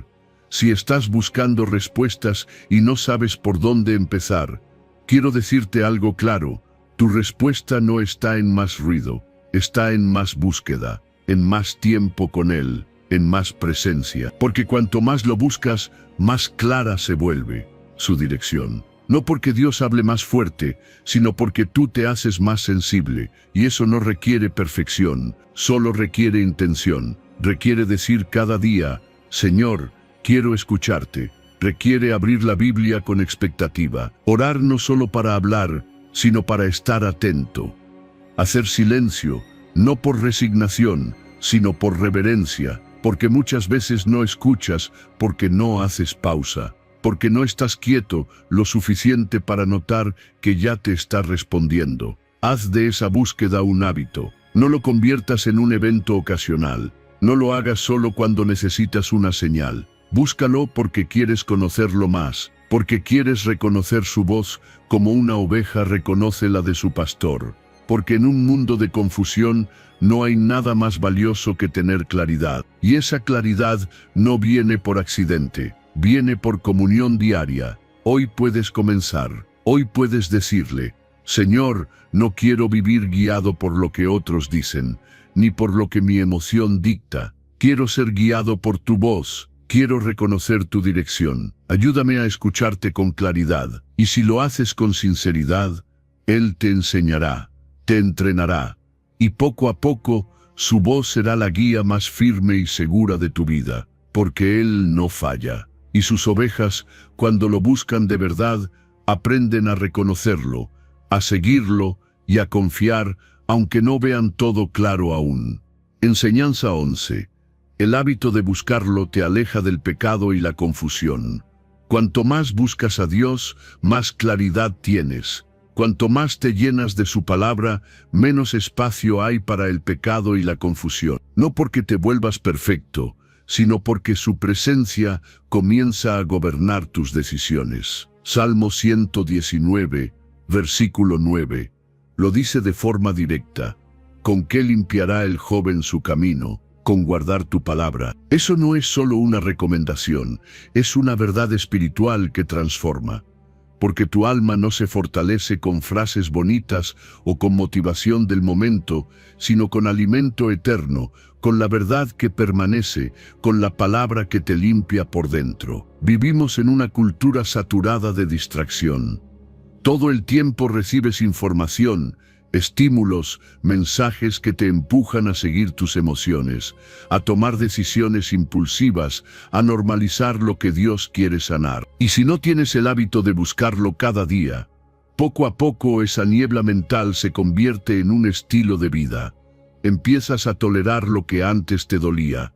si estás buscando respuestas y no sabes por dónde empezar, quiero decirte algo claro: tu respuesta no está en más ruido, está en más búsqueda, en más tiempo con Él, en más presencia. Porque cuanto más lo buscas, más clara se vuelve su dirección. No porque Dios hable más fuerte, sino porque tú te haces más sensible, y eso no requiere perfección, solo requiere intención. Requiere decir cada día: Señor, quiero escucharte. Requiere abrir la Biblia con expectativa. Orar no solo para hablar, sino para estar atento. Hacer silencio, no por resignación, sino por reverencia, porque muchas veces no escuchas porque no haces pausa. Porque no estás quieto lo suficiente para notar que ya te está respondiendo. Haz de esa búsqueda un hábito. No lo conviertas en un evento ocasional. No lo hagas solo cuando necesitas una señal. Búscalo porque quieres conocerlo más, porque quieres reconocer su voz como una oveja reconoce la de su pastor. Porque en un mundo de confusión no hay nada más valioso que tener claridad. Y esa claridad no viene por accidente. Viene por comunión diaria. Hoy puedes comenzar. Hoy puedes decirle: Señor, no quiero vivir guiado por lo que otros dicen, ni por lo que mi emoción dicta. Quiero ser guiado por tu voz. Quiero reconocer tu dirección. Ayúdame a escucharte con claridad. Y si lo haces con sinceridad, Él te enseñará, te entrenará. Y poco a poco, su voz será la guía más firme y segura de tu vida. Porque Él no falla. Y sus ovejas, cuando lo buscan de verdad, aprenden a reconocerlo, a seguirlo y a confiar, aunque no vean todo claro aún. Enseñanza 11. El hábito de buscarlo te aleja del pecado y la confusión. Cuanto más buscas a Dios, más claridad tienes. Cuanto más te llenas de su palabra, menos espacio hay para el pecado y la confusión. No porque te vuelvas perfecto, sino porque su presencia comienza a gobernar tus decisiones. Salmo 119, versículo 9, lo dice de forma directa. ¿Con qué limpiará el joven su camino? Con guardar tu palabra. Eso no es solo una recomendación, es una verdad espiritual que transforma. Porque tu alma no se fortalece con frases bonitas o con motivación del momento, sino con alimento eterno, con la verdad que permanece, con la palabra que te limpia por dentro. Vivimos en una cultura saturada de distracción. Todo el tiempo recibes información, estímulos, mensajes que te empujan a seguir tus emociones, a tomar decisiones impulsivas, a normalizar lo que Dios quiere sanar. Y si no tienes el hábito de buscarlo cada día, poco a poco esa niebla mental se convierte en un estilo de vida. Empiezas a tolerar lo que antes te dolía.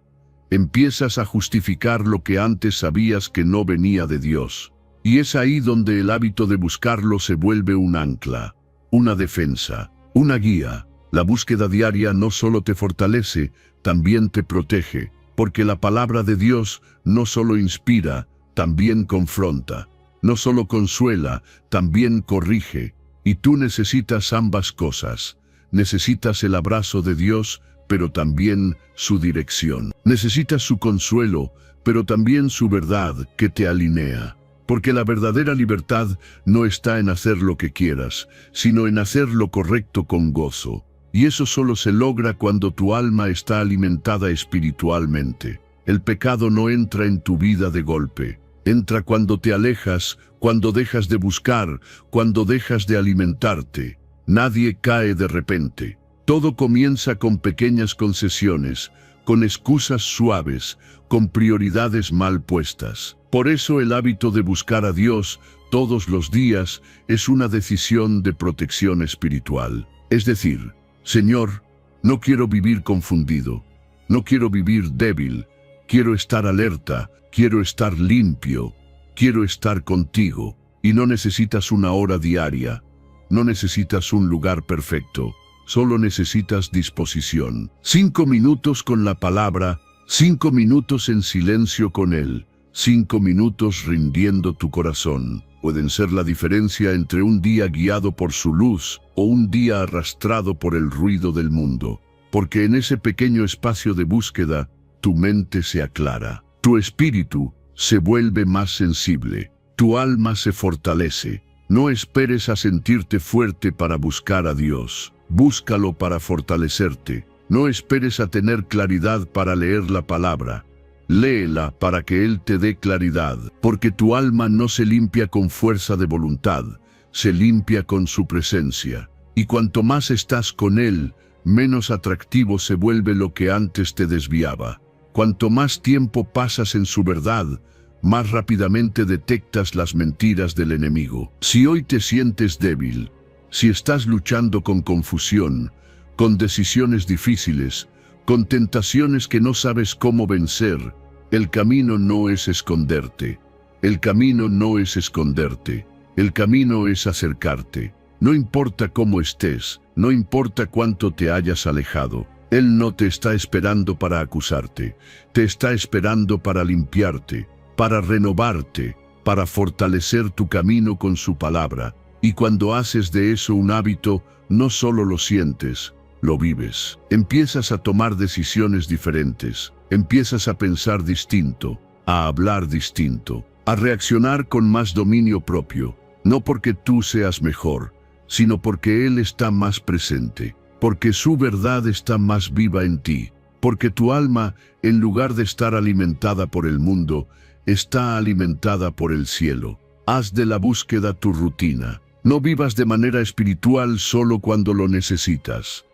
Empiezas a justificar lo que antes sabías que no venía de Dios. Y es ahí donde el hábito de buscarlo se vuelve un ancla, una defensa, una guía. La búsqueda diaria no solo te fortalece, también te protege, porque la palabra de Dios no solo inspira, también confronta. No solo consuela, también corrige. Y tú necesitas ambas cosas. Necesitas el abrazo de Dios, pero también su dirección. Necesitas su consuelo, pero también su verdad que te alinea. Porque la verdadera libertad no está en hacer lo que quieras, sino en hacer lo correcto con gozo. Y eso solo se logra cuando tu alma está alimentada espiritualmente. El pecado no entra en tu vida de golpe. Entra cuando te alejas, cuando dejas de buscar, cuando dejas de alimentarte. Nadie cae de repente. Todo comienza con pequeñas concesiones, con excusas suaves, con prioridades mal puestas. Por eso el hábito de buscar a Dios todos los días es una decisión de protección espiritual. Es decir, Señor, no quiero vivir confundido, no quiero vivir débil, quiero estar alerta, quiero estar limpio, quiero estar contigo. Y no necesitas una hora diaria, no necesitas un lugar perfecto, solo necesitas disposición. 5 minutos con la palabra, 5 minutos en silencio con Él. 5 minutos rindiendo tu corazón pueden ser la diferencia entre un día guiado por su luz o un día arrastrado por el ruido del mundo. Porque en ese pequeño espacio de búsqueda, tu mente se aclara, tu espíritu se vuelve más sensible, tu alma se fortalece. No esperes a sentirte fuerte para buscar a Dios, búscalo para fortalecerte. No esperes a tener claridad para leer la palabra. Léela para que Él te dé claridad, porque tu alma no se limpia con fuerza de voluntad, se limpia con su presencia. Y cuanto más estás con Él, menos atractivo se vuelve lo que antes te desviaba. Cuanto más tiempo pasas en su verdad, más rápidamente detectas las mentiras del enemigo. Si hoy te sientes débil, si estás luchando con confusión, con decisiones difíciles, con tentaciones que no sabes cómo vencer, el camino no es esconderte. El camino no es esconderte. El camino es acercarte. No importa cómo estés, no importa cuánto te hayas alejado. Él no te está esperando para acusarte. Te está esperando para limpiarte, para renovarte, para fortalecer tu camino con su palabra. Y cuando haces de eso un hábito, no solo lo sientes, lo vives. Empiezas a tomar decisiones diferentes, empiezas a pensar distinto, a hablar distinto, a reaccionar con más dominio propio, no porque tú seas mejor, sino porque Él está más presente, porque su verdad está más viva en ti, porque tu alma, en lugar de estar alimentada por el mundo, está alimentada por el cielo. Haz de la búsqueda tu rutina. No vivas de manera espiritual solo cuando lo necesitas.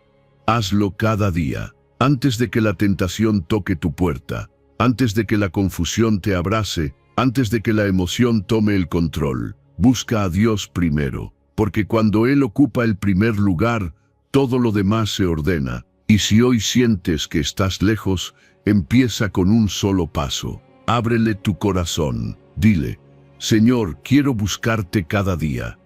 Hazlo cada día, antes de que la tentación toque tu puerta, antes de que la confusión te abrace, antes de que la emoción tome el control. Busca a Dios primero, porque cuando Él ocupa el primer lugar, todo lo demás se ordena. Y si hoy sientes que estás lejos, empieza con un solo paso. Ábrele tu corazón. Dile, Señor, quiero buscarte cada día.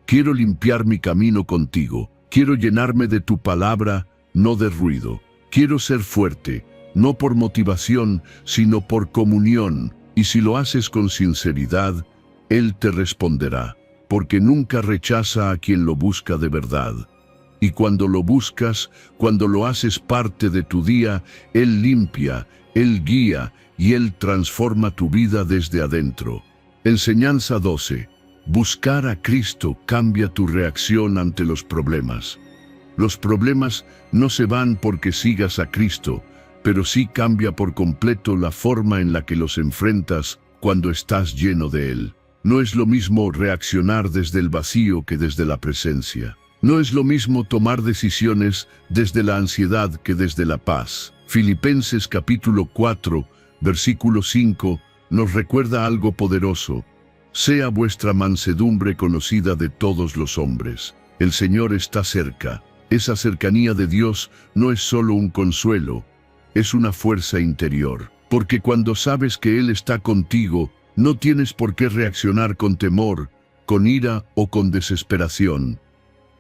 Quiero limpiar mi camino contigo. Quiero llenarme de tu palabra, no de ruido. Quiero ser fuerte, no por motivación, sino por comunión. Y si lo haces con sinceridad, Él te responderá, porque nunca rechaza a quien lo busca de verdad. Y cuando lo buscas, cuando lo haces parte de tu día, Él limpia, Él guía y Él transforma tu vida desde adentro. Enseñanza 12. Buscar a Cristo cambia tu reacción ante los problemas. Los problemas no se van porque sigas a Cristo, pero sí cambia por completo la forma en la que los enfrentas cuando estás lleno de Él. No es lo mismo reaccionar desde el vacío que desde la presencia. No es lo mismo tomar decisiones desde la ansiedad que desde la paz. Filipenses capítulo 4, versículo 5, nos recuerda algo poderoso. Sea vuestra mansedumbre conocida de todos los hombres. El Señor está cerca. Esa cercanía de Dios no es solo un consuelo, es una fuerza interior. Porque cuando sabes que Él está contigo, no tienes por qué reaccionar con temor, con ira o con desesperación.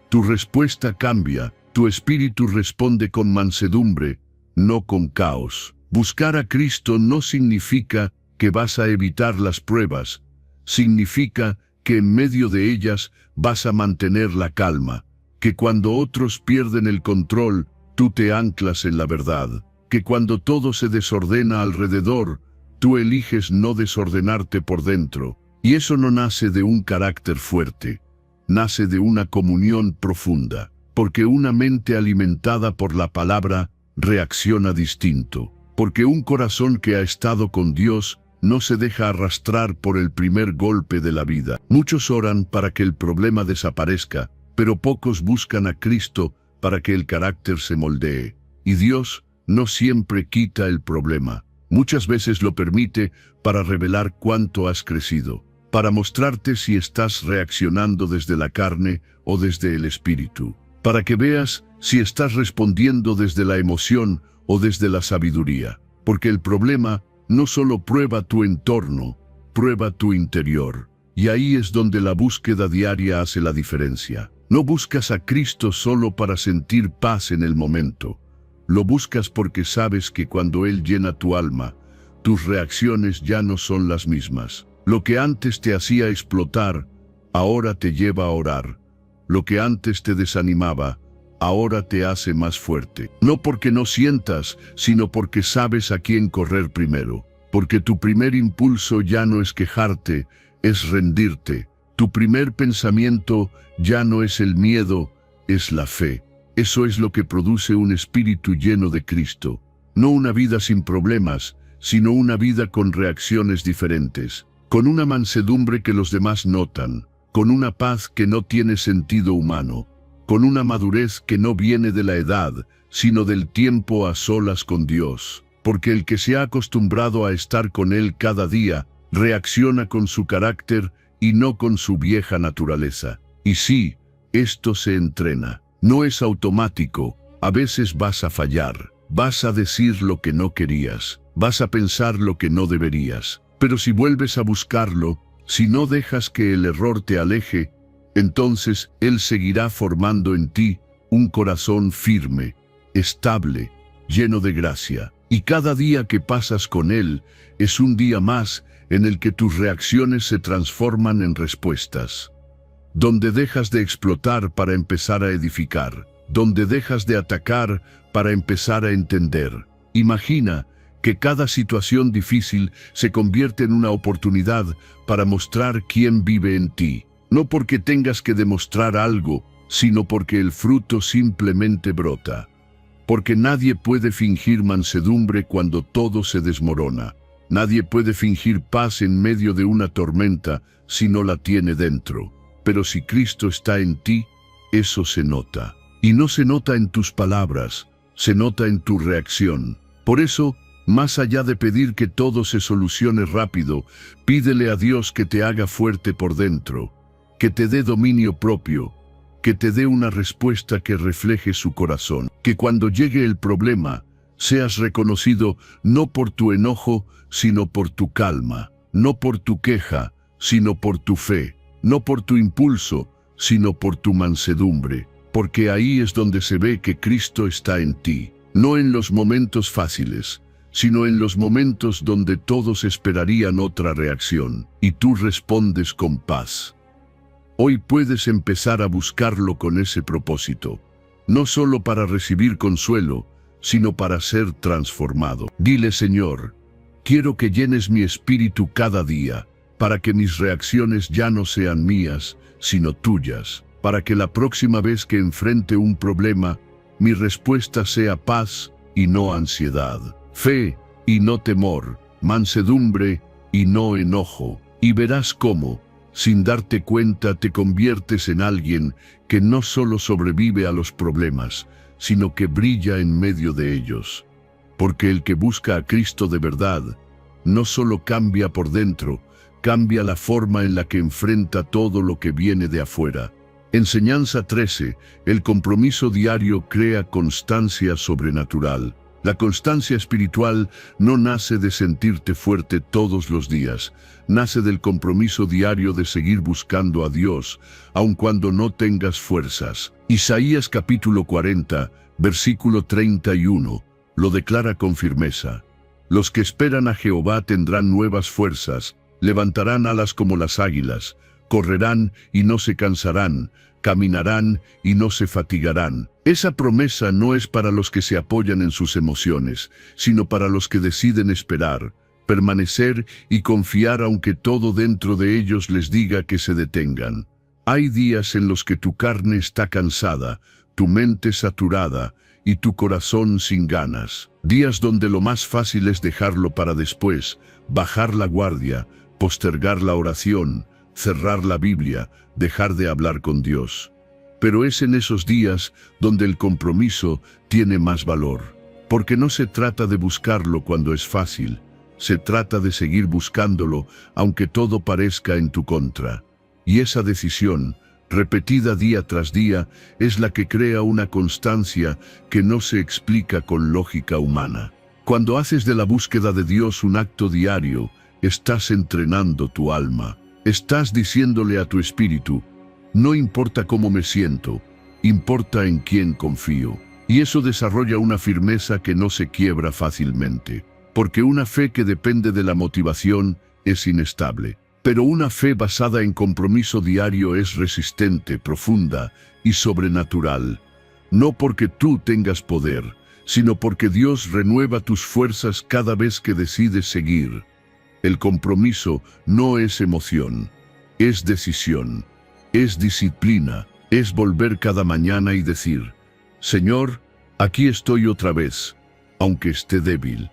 Tu respuesta cambia, tu espíritu responde con mansedumbre, no con caos. Buscar a Cristo no significa que vas a evitar las pruebas, significa que en medio de ellas vas a mantener la calma, que cuando otros pierden el control, tú te anclas en la verdad, que cuando todo se desordena alrededor, tú eliges no desordenarte por dentro. Y eso no nace de un carácter fuerte, nace de una comunión profunda, porque una mente alimentada por la palabra reacciona distinto, porque un corazón que ha estado con Dios no se deja arrastrar por el primer golpe de la vida. Muchos oran para que el problema desaparezca, pero pocos buscan a Cristo para que el carácter se moldee. Y Dios no siempre quita el problema. Muchas veces lo permite para revelar cuánto has crecido, para mostrarte si estás reaccionando desde la carne o desde el espíritu, para que veas si estás respondiendo desde la emoción o desde la sabiduría. Porque el problema no solo prueba tu entorno, prueba tu interior. Y ahí es donde la búsqueda diaria hace la diferencia. No buscas a Cristo solo para sentir paz en el momento. Lo buscas porque sabes que cuando Él llena tu alma, tus reacciones ya no son las mismas. Lo que antes te hacía explotar, ahora te lleva a orar. Lo que antes te desanimaba, ahora te hace más fuerte. No porque no sientas, sino porque sabes a quién correr primero. Porque tu primer impulso ya no es quejarte, es rendirte. Tu primer pensamiento ya no es el miedo, es la fe. Eso es lo que produce un espíritu lleno de Cristo. No una vida sin problemas, sino una vida con reacciones diferentes, con una mansedumbre que los demás notan, con una paz que no tiene sentido humano, con una madurez que no viene de la edad, sino del tiempo a solas con Dios. Porque el que se ha acostumbrado a estar con Él cada día, reacciona con su carácter y no con su vieja naturaleza. Y sí, esto se entrena. No es automático. A veces vas a fallar. Vas a decir lo que no querías. Vas a pensar lo que no deberías. Pero si vuelves a buscarlo, si no dejas que el error te aleje, entonces Él seguirá formando en ti un corazón firme, estable, lleno de gracia. Y cada día que pasas con Él es un día más en el que tus reacciones se transforman en respuestas. Donde dejas de explotar para empezar a edificar. Donde dejas de atacar para empezar a entender. Imagina que cada situación difícil se convierte en una oportunidad para mostrar quién vive en ti. No porque tengas que demostrar algo, sino porque el fruto simplemente brota. Porque nadie puede fingir mansedumbre cuando todo se desmorona. Nadie puede fingir paz en medio de una tormenta si no la tiene dentro. Pero si Cristo está en ti, eso se nota. Y no se nota en tus palabras, se nota en tu reacción. Por eso, más allá de pedir que todo se solucione rápido, pídele a Dios que te haga fuerte por dentro, que te dé dominio propio, que te dé una respuesta que refleje su corazón. Que cuando llegue el problema, seas reconocido no por tu enojo, sino por tu calma, no por tu queja, sino por tu fe, no por tu impulso, sino por tu mansedumbre, porque ahí es donde se ve que Cristo está en ti, no en los momentos fáciles, sino en los momentos donde todos esperarían otra reacción, y tú respondes con paz. Hoy puedes empezar a buscarlo con ese propósito, no solo para recibir consuelo, sino para ser transformado. Dile: Señor, quiero que llenes mi espíritu cada día, para que mis reacciones ya no sean mías, sino tuyas, para que la próxima vez que enfrente un problema, mi respuesta sea paz y no ansiedad, fe y no temor, mansedumbre y no enojo. Y verás cómo, sin darte cuenta, te conviertes en alguien que no solo sobrevive a los problemas, sino que brilla en medio de ellos. Porque el que busca a Cristo de verdad, no solo cambia por dentro, cambia la forma en la que enfrenta todo lo que viene de afuera. Enseñanza 13. El compromiso diario crea constancia sobrenatural. La constancia espiritual no nace de sentirte fuerte todos los días, nace del compromiso diario de seguir buscando a Dios, aun cuando no tengas fuerzas. Isaías capítulo 40, versículo 31, lo declara con firmeza. Los que esperan a Jehová tendrán nuevas fuerzas, levantarán alas como las águilas, correrán y no se cansarán, caminarán y no se fatigarán. Esa promesa no es para los que se apoyan en sus emociones, sino para los que deciden esperar, permanecer y confiar aunque todo dentro de ellos les diga que se detengan. Hay días en los que tu carne está cansada, tu mente saturada y tu corazón sin ganas. Días donde lo más fácil es dejarlo para después, bajar la guardia, postergar la oración, cerrar la Biblia, dejar de hablar con Dios. Pero es en esos días donde el compromiso tiene más valor, porque no se trata de buscarlo cuando es fácil, se trata de seguir buscándolo aunque todo parezca en tu contra. Y esa decisión, repetida día tras día, es la que crea una constancia que no se explica con lógica humana. Cuando haces de la búsqueda de Dios un acto diario, estás entrenando tu alma. Estás diciéndole a tu espíritu: no importa cómo me siento, importa en quién confío. Y eso desarrolla una firmeza que no se quiebra fácilmente, porque una fe que depende de la motivación es inestable. Pero una fe basada en compromiso diario es resistente, profunda y sobrenatural. No porque tú tengas poder, sino porque Dios renueva tus fuerzas cada vez que decides seguir. El compromiso no es emoción, es decisión, es disciplina, es volver cada mañana y decir: Señor, aquí estoy otra vez, aunque esté débil,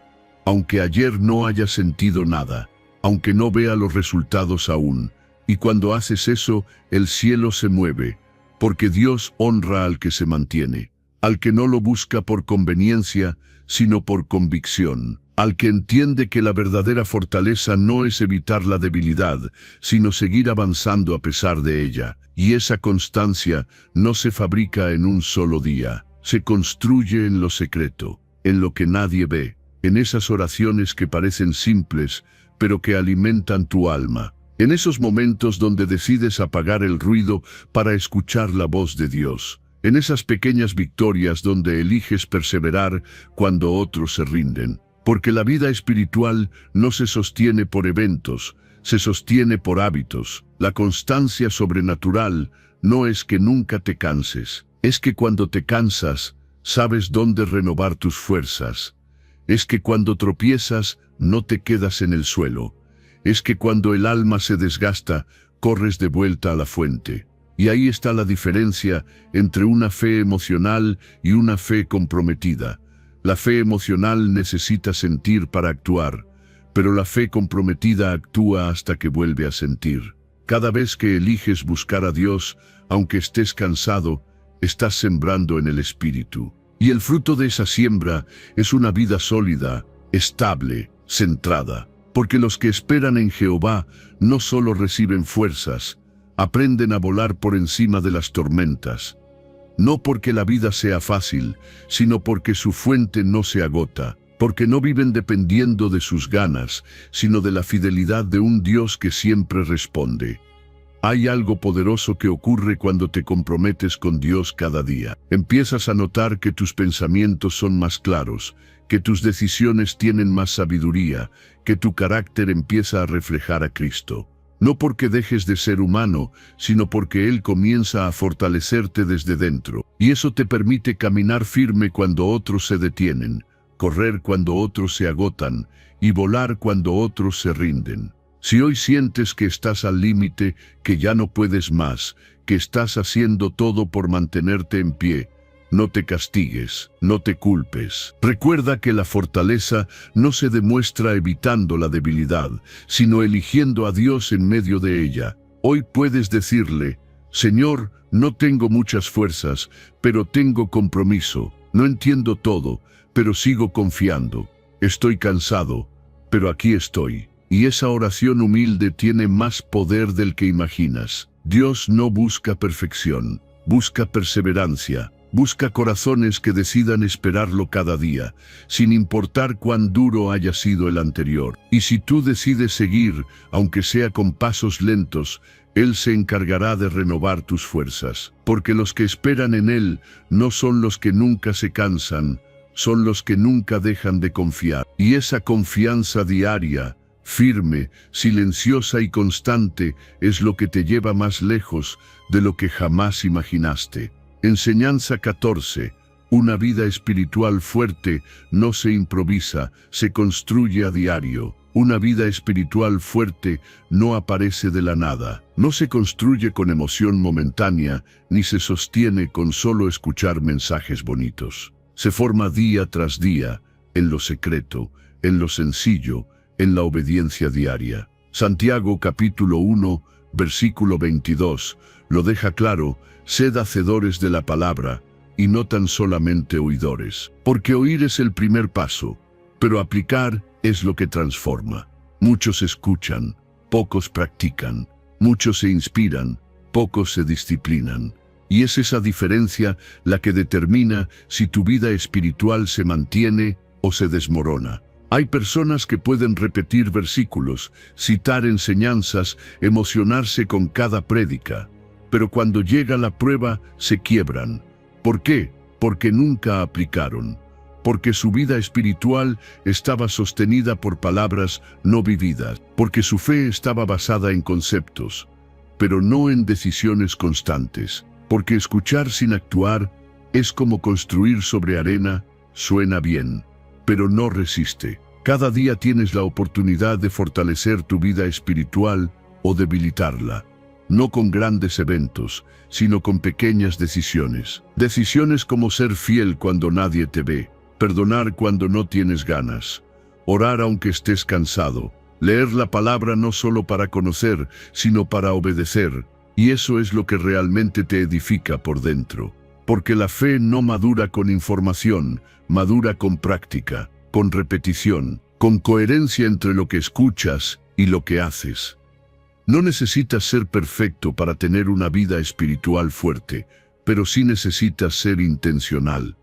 aunque ayer no haya sentido nada, aunque no vea los resultados aún. Y cuando haces eso, el cielo se mueve, porque Dios honra al que se mantiene, al que no lo busca por conveniencia, sino por convicción, al que entiende que la verdadera fortaleza no es evitar la debilidad, sino seguir avanzando a pesar de ella. Y esa constancia no se fabrica en un solo día, se construye en lo secreto, en lo que nadie ve, en esas oraciones que parecen simples, pero que alimentan tu alma, en esos momentos donde decides apagar el ruido para escuchar la voz de Dios, en esas pequeñas victorias donde eliges perseverar cuando otros se rinden. Porque la vida espiritual no se sostiene por eventos, se sostiene por hábitos. La constancia sobrenatural no es que nunca te canses, es que cuando te cansas, sabes dónde renovar tus fuerzas. Es que cuando tropiezas, no te quedas en el suelo. Es que cuando el alma se desgasta, corres de vuelta a la fuente. Y ahí está la diferencia entre una fe emocional y una fe comprometida. La fe emocional necesita sentir para actuar, pero la fe comprometida actúa hasta que vuelve a sentir. Cada vez que eliges buscar a Dios, aunque estés cansado, estás sembrando en el Espíritu. Y el fruto de esa siembra es una vida sólida, estable, centrada. Porque los que esperan en Jehová no solo reciben fuerzas, aprenden a volar por encima de las tormentas. No porque la vida sea fácil, sino porque su fuente no se agota. porque no viven dependiendo de sus ganas, sino de la fidelidad de un Dios que siempre responde. Hay algo poderoso que ocurre cuando te comprometes con Dios cada día. Empiezas a notar que tus pensamientos son más claros, que tus decisiones tienen más sabiduría, que tu carácter empieza a reflejar a Cristo. No porque dejes de ser humano, sino porque Él comienza a fortalecerte desde dentro. Y eso te permite caminar firme cuando otros se detienen, correr cuando otros se agotan y volar cuando otros se rinden. Si hoy sientes que estás al límite, que ya no puedes más, que estás haciendo todo por mantenerte en pie, no te castigues, no te culpes. Recuerda que la fortaleza no se demuestra evitando la debilidad, sino eligiendo a Dios en medio de ella. Hoy puedes decirle: Señor, no tengo muchas fuerzas, pero tengo compromiso. No entiendo todo, pero sigo confiando. Estoy cansado, pero aquí estoy. Y esa oración humilde tiene más poder del que imaginas. Dios no busca perfección, busca perseverancia. Busca corazones que decidan esperarlo cada día, sin importar cuán duro haya sido el anterior. Y si tú decides seguir, aunque sea con pasos lentos, Él se encargará de renovar tus fuerzas. Porque los que esperan en Él no son los que nunca se cansan, son los que nunca dejan de confiar. Y esa confianza diaria, firme, silenciosa y constante, es lo que te lleva más lejos de lo que jamás imaginaste. Enseñanza 14. Una vida espiritual fuerte no se improvisa, se construye a diario. Una vida espiritual fuerte no aparece de la nada. No se construye con emoción momentánea, ni se sostiene con solo escuchar mensajes bonitos. Se forma día tras día, en lo secreto, en lo sencillo, en la obediencia diaria. Santiago capítulo 1, versículo 22, lo deja claro: sed hacedores de la palabra, y no tan solamente oidores. Porque oír es el primer paso, pero aplicar es lo que transforma. Muchos escuchan, pocos practican. Muchos se inspiran, pocos se disciplinan. Y es esa diferencia la que determina si tu vida espiritual se mantiene o se desmorona. Hay personas que pueden repetir versículos, citar enseñanzas, emocionarse con cada prédica, pero cuando llega la prueba se quiebran. ¿Por qué? Porque nunca aplicaron. Porque su vida espiritual estaba sostenida por palabras no vividas. Porque su fe estaba basada en conceptos, pero no en decisiones constantes. Porque escuchar sin actuar es como construir sobre arena. Suena bien, pero no resiste. Cada día tienes la oportunidad de fortalecer tu vida espiritual o debilitarla. No con grandes eventos, sino con pequeñas decisiones. Decisiones como ser fiel cuando nadie te ve, perdonar cuando no tienes ganas, orar aunque estés cansado, leer la palabra no solo para conocer, sino para obedecer. Y eso es lo que realmente te edifica por dentro. Porque la fe no madura con información, madura con práctica, con repetición, con coherencia entre lo que escuchas y lo que haces. No necesitas ser perfecto para tener una vida espiritual fuerte, pero sí necesitas ser intencional.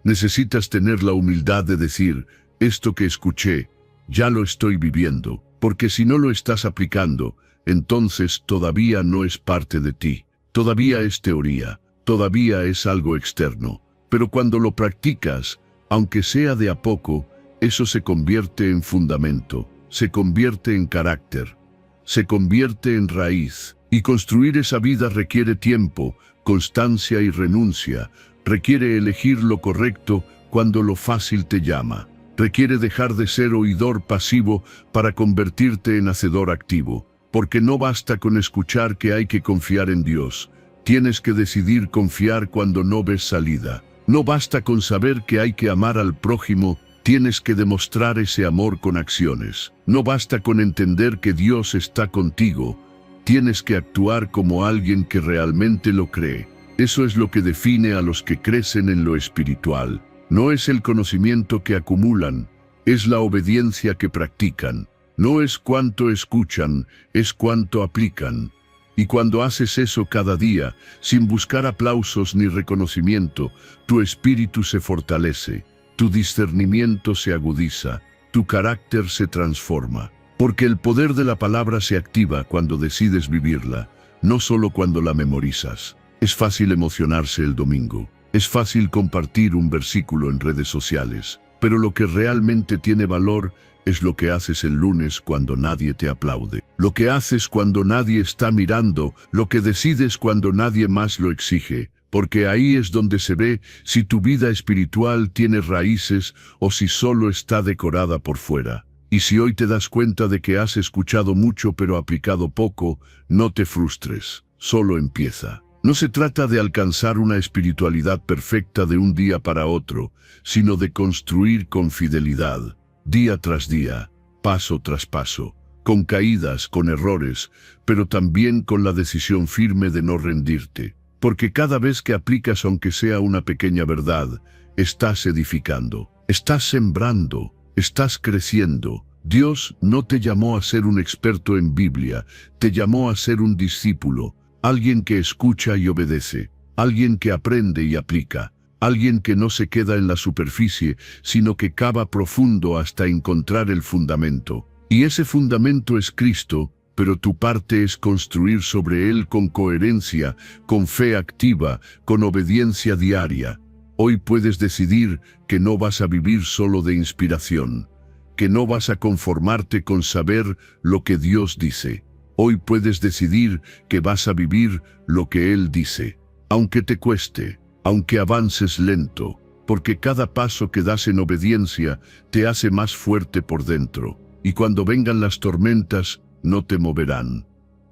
Necesitas tener la humildad de decir: esto que escuché, ya lo estoy viviendo, porque si no lo estás aplicando, entonces todavía no es parte de ti. Todavía es teoría, todavía es algo externo. Pero cuando lo practicas, aunque sea de a poco, eso se convierte en fundamento, se convierte en carácter, se convierte en raíz. Y construir esa vida requiere tiempo, constancia y renuncia. Requiere elegir lo correcto cuando lo fácil te llama. Requiere dejar de ser oidor pasivo para convertirte en hacedor activo. Porque no basta con escuchar que hay que confiar en Dios. Tienes que decidir confiar cuando no ves salida. No basta con saber que hay que amar al prójimo. Tienes que demostrar ese amor con acciones. No basta con entender que Dios está contigo. Tienes que actuar como alguien que realmente lo cree. Eso es lo que define a los que crecen en lo espiritual. No es el conocimiento que acumulan, es la obediencia que practican. No es cuánto escuchan, es cuánto aplican. Y cuando haces eso cada día, sin buscar aplausos ni reconocimiento, tu espíritu se fortalece. tu discernimiento se agudiza, tu carácter se transforma. Porque el poder de la palabra se activa cuando decides vivirla, no solo cuando la memorizas. Es fácil emocionarse el domingo, es fácil compartir un versículo en redes sociales, pero lo que realmente tiene valor es lo que haces el lunes cuando nadie te aplaude, lo que haces cuando nadie está mirando, lo que decides cuando nadie más lo exige, porque ahí es donde se ve si tu vida espiritual tiene raíces o si solo está decorada por fuera. Y si hoy te das cuenta de que has escuchado mucho pero aplicado poco, no te frustres, solo empieza. No se trata de alcanzar una espiritualidad perfecta de un día para otro, sino de construir con fidelidad, día tras día, paso tras paso, con caídas, con errores, pero también con la decisión firme de no rendirte. Porque cada vez que aplicas aunque sea una pequeña verdad, estás edificando, estás sembrando, estás creciendo. Dios no te llamó a ser un experto en Biblia, te llamó a ser un discípulo, alguien que escucha y obedece, alguien que aprende y aplica, alguien que no se queda en la superficie, sino que cava profundo hasta encontrar el fundamento. Y ese fundamento es Cristo, pero tu parte es construir sobre él con coherencia, con fe activa, con obediencia diaria. Hoy puedes decidir que no vas a vivir solo de inspiración, que no vas a conformarte con saber lo que Dios dice. Hoy puedes decidir que vas a vivir lo que Él dice, aunque te cueste, aunque avances lento, porque cada paso que das en obediencia te hace más fuerte por dentro, y cuando vengan las tormentas no te moverán,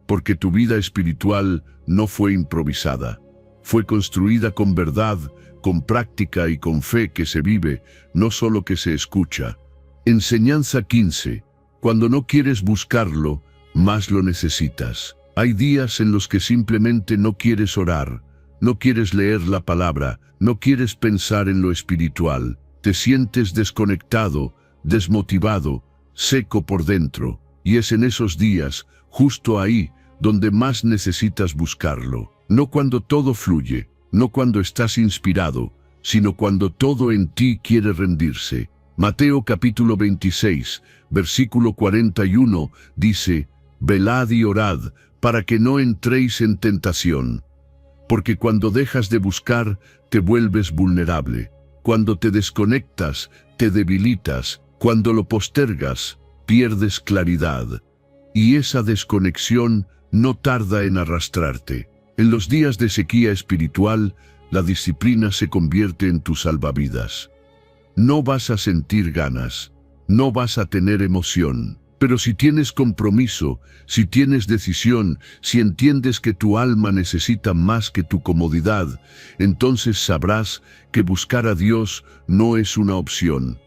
porque tu vida espiritual no fue improvisada, fue construida con verdad, con práctica y con fe que se vive, no solo que se escucha. Enseñanza 15. Cuando no quieres buscarlo, más lo necesitas. Hay días en los que simplemente no quieres orar, no quieres leer la palabra, no quieres pensar en lo espiritual. Te sientes desconectado, desmotivado, seco por dentro. Y es en esos días, justo ahí, donde más necesitas buscarlo. No cuando todo fluye, no cuando estás inspirado, sino cuando todo en ti quiere rendirse. Mateo capítulo 26, versículo 41, dice: «Velad y orad, para que no entréis en tentación». Porque cuando dejas de buscar, te vuelves vulnerable. Cuando te desconectas, te debilitas. Cuando lo postergas, pierdes claridad. Y esa desconexión no tarda en arrastrarte. En los días de sequía espiritual, la disciplina se convierte en tu salvavidas. No vas a sentir ganas, no vas a tener emoción, pero si tienes compromiso, si tienes decisión, si entiendes que tu alma necesita más que tu comodidad, entonces sabrás que buscar a Dios no es una opción,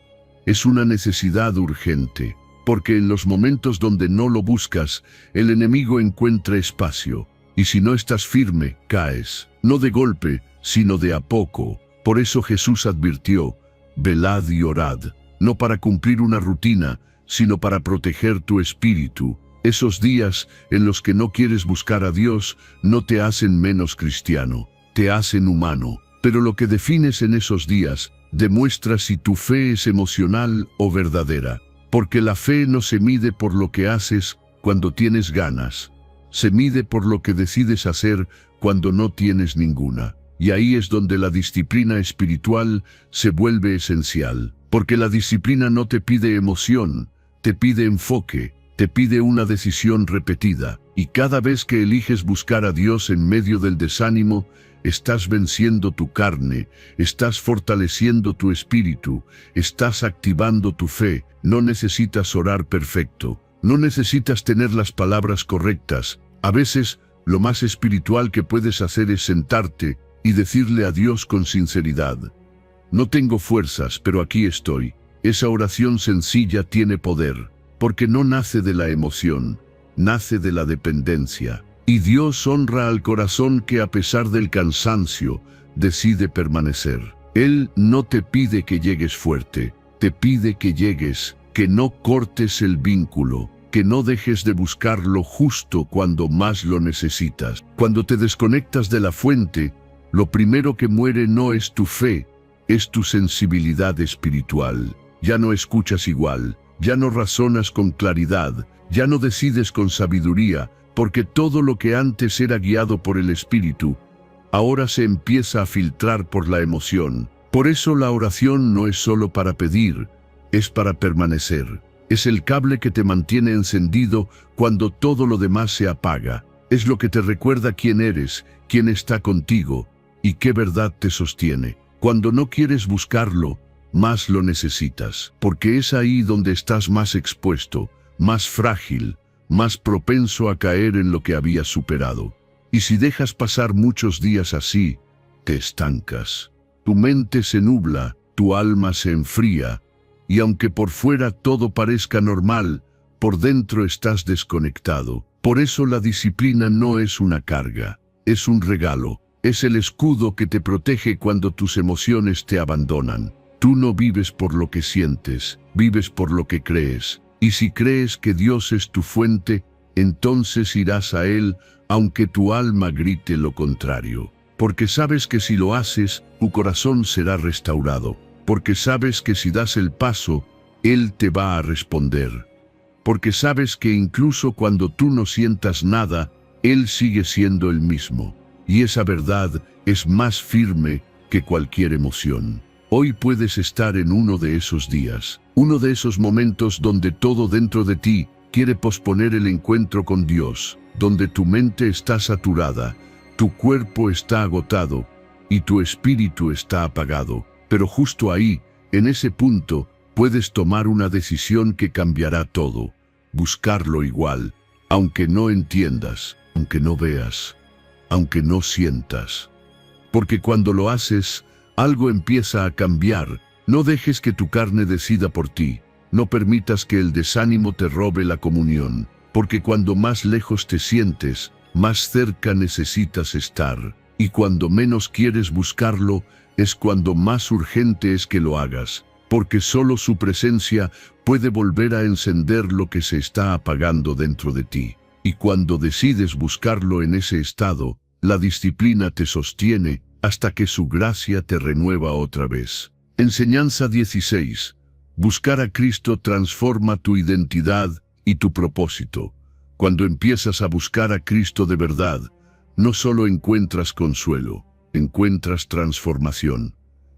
es una necesidad urgente, porque en los momentos donde no lo buscas, el enemigo encuentra espacio, y si no estás firme, caes, no de golpe, sino de a poco. Por eso Jesús advirtió: «Velad y orad», no para cumplir una rutina, sino para proteger tu espíritu. Esos días en los que no quieres buscar a Dios no te hacen menos cristiano, te hacen humano. Pero lo que defines en esos días demuestra si tu fe es emocional o verdadera. Porque la fe no se mide por lo que haces cuando tienes ganas, se mide por lo que decides hacer cuando no tienes ninguna. Y ahí es donde la disciplina espiritual se vuelve esencial. Porque la disciplina no te pide emoción, te pide enfoque, te pide una decisión repetida. Y cada vez que eliges buscar a Dios en medio del desánimo, estás venciendo tu carne, estás fortaleciendo tu espíritu, estás activando tu fe. No necesitas orar perfecto, no necesitas tener las palabras correctas. A veces, lo más espiritual que puedes hacer es sentarte y decirle a Dios con sinceridad: «No tengo fuerzas, pero aquí estoy». Esa oración sencilla tiene poder, porque no nace de la emoción, nace de la dependencia. Y Dios honra al corazón que a pesar del cansancio, decide permanecer. Él no te pide que llegues fuerte, te pide que llegues, que no cortes el vínculo, que no dejes de buscarlo justo cuando más lo necesitas. Cuando te desconectas de la fuente, lo primero que muere no es tu fe, es tu sensibilidad espiritual. Ya no escuchas igual, ya no razonas con claridad, ya no decides con sabiduría, porque todo lo que antes era guiado por el Espíritu, ahora se empieza a filtrar por la emoción. Por eso la oración no es solo para pedir, es para permanecer. Es el cable que te mantiene encendido cuando todo lo demás se apaga. Es lo que te recuerda quién eres, quién está contigo y qué verdad te sostiene. Cuando no quieres buscarlo, más lo necesitas, porque es ahí donde estás más expuesto, más frágil, más propenso a caer en lo que habías superado. Y si dejas pasar muchos días así, te estancas. Tu mente se nubla, tu alma se enfría, y aunque por fuera todo parezca normal, por dentro estás desconectado. Por eso la disciplina no es una carga, es un regalo. Es el escudo que te protege cuando tus emociones te abandonan. Tú no vives por lo que sientes, vives por lo que crees. Y si crees que Dios es tu fuente, entonces irás a Él, aunque tu alma grite lo contrario. Porque sabes que si lo haces, tu corazón será restaurado. Porque sabes que si das el paso, Él te va a responder. Porque sabes que incluso cuando tú no sientas nada, Él sigue siendo el mismo. Y esa verdad es más firme que cualquier emoción. Hoy puedes estar en uno de esos días, uno de esos momentos donde todo dentro de ti quiere posponer el encuentro con Dios, donde tu mente está saturada, tu cuerpo está agotado y tu espíritu está apagado. Pero justo ahí, en ese punto, puedes tomar una decisión que cambiará todo. Buscarlo igual, aunque no entiendas, aunque no veas, aunque no sientas. Porque cuando lo haces, algo empieza a cambiar. No dejes que tu carne decida por ti. No permitas que el desánimo te robe la comunión. Porque cuando más lejos te sientes, más cerca necesitas estar. Y cuando menos quieres buscarlo, es cuando más urgente es que lo hagas. Porque solo su presencia puede volver a encender lo que se está apagando dentro de ti. Y cuando decides buscarlo en ese estado, la disciplina te sostiene hasta que su gracia te renueva otra vez. Enseñanza 16. Buscar a Cristo transforma tu identidad y tu propósito. Cuando empiezas a buscar a Cristo de verdad, no solo encuentras consuelo, encuentras transformación,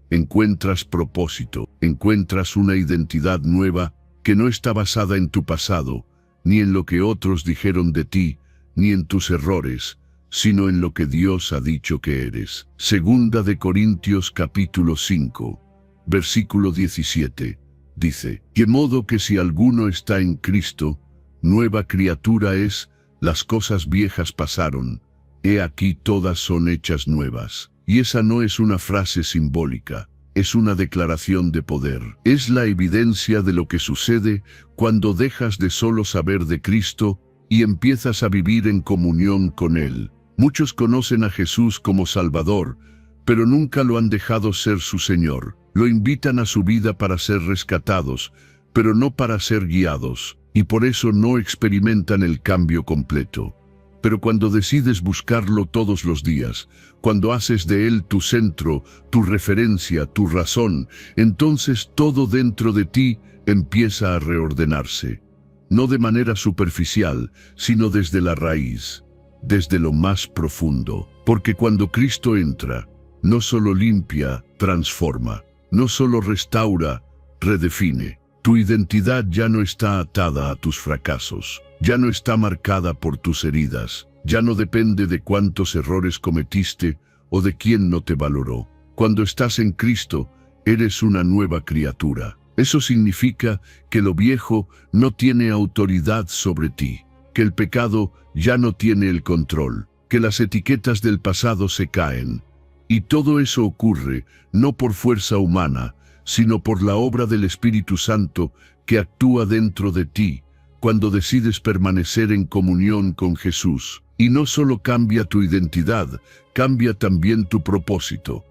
encuentras propósito, encuentras una identidad nueva que no está basada en tu pasado, ni en lo que otros dijeron de ti, ni en tus errores, sino en lo que Dios ha dicho que eres. Segunda de Corintios capítulo 5, versículo 17, dice: de modo que si alguno está en Cristo, nueva criatura es, las cosas viejas pasaron, he aquí todas son hechas nuevas. Y esa no es una frase simbólica, es una declaración de poder. Es la evidencia de lo que sucede cuando dejas de solo saber de Cristo y empiezas a vivir en comunión con Él. Muchos conocen a Jesús como Salvador, pero nunca lo han dejado ser su Señor. Lo invitan a su vida para ser rescatados, pero no para ser guiados, y por eso no experimentan el cambio completo. Pero cuando decides buscarlo todos los días, cuando haces de Él tu centro, tu referencia, tu razón, entonces todo dentro de ti empieza a reordenarse. No de manera superficial, sino desde la raíz, desde lo más profundo. Porque cuando Cristo entra, no solo limpia, transforma, no solo restaura, redefine. Tu identidad ya no está atada a tus fracasos, ya no está marcada por tus heridas, ya no depende de cuántos errores cometiste o de quién no te valoró. Cuando estás en Cristo, eres una nueva criatura. Eso significa que lo viejo no tiene autoridad sobre ti, que el pecado ya no tiene el control, que las etiquetas del pasado se caen. Y todo eso ocurre no por fuerza humana, sino por la obra del Espíritu Santo que actúa dentro de ti, cuando decides permanecer en comunión con Jesús. Y no solo cambia tu identidad, cambia también tu propósito.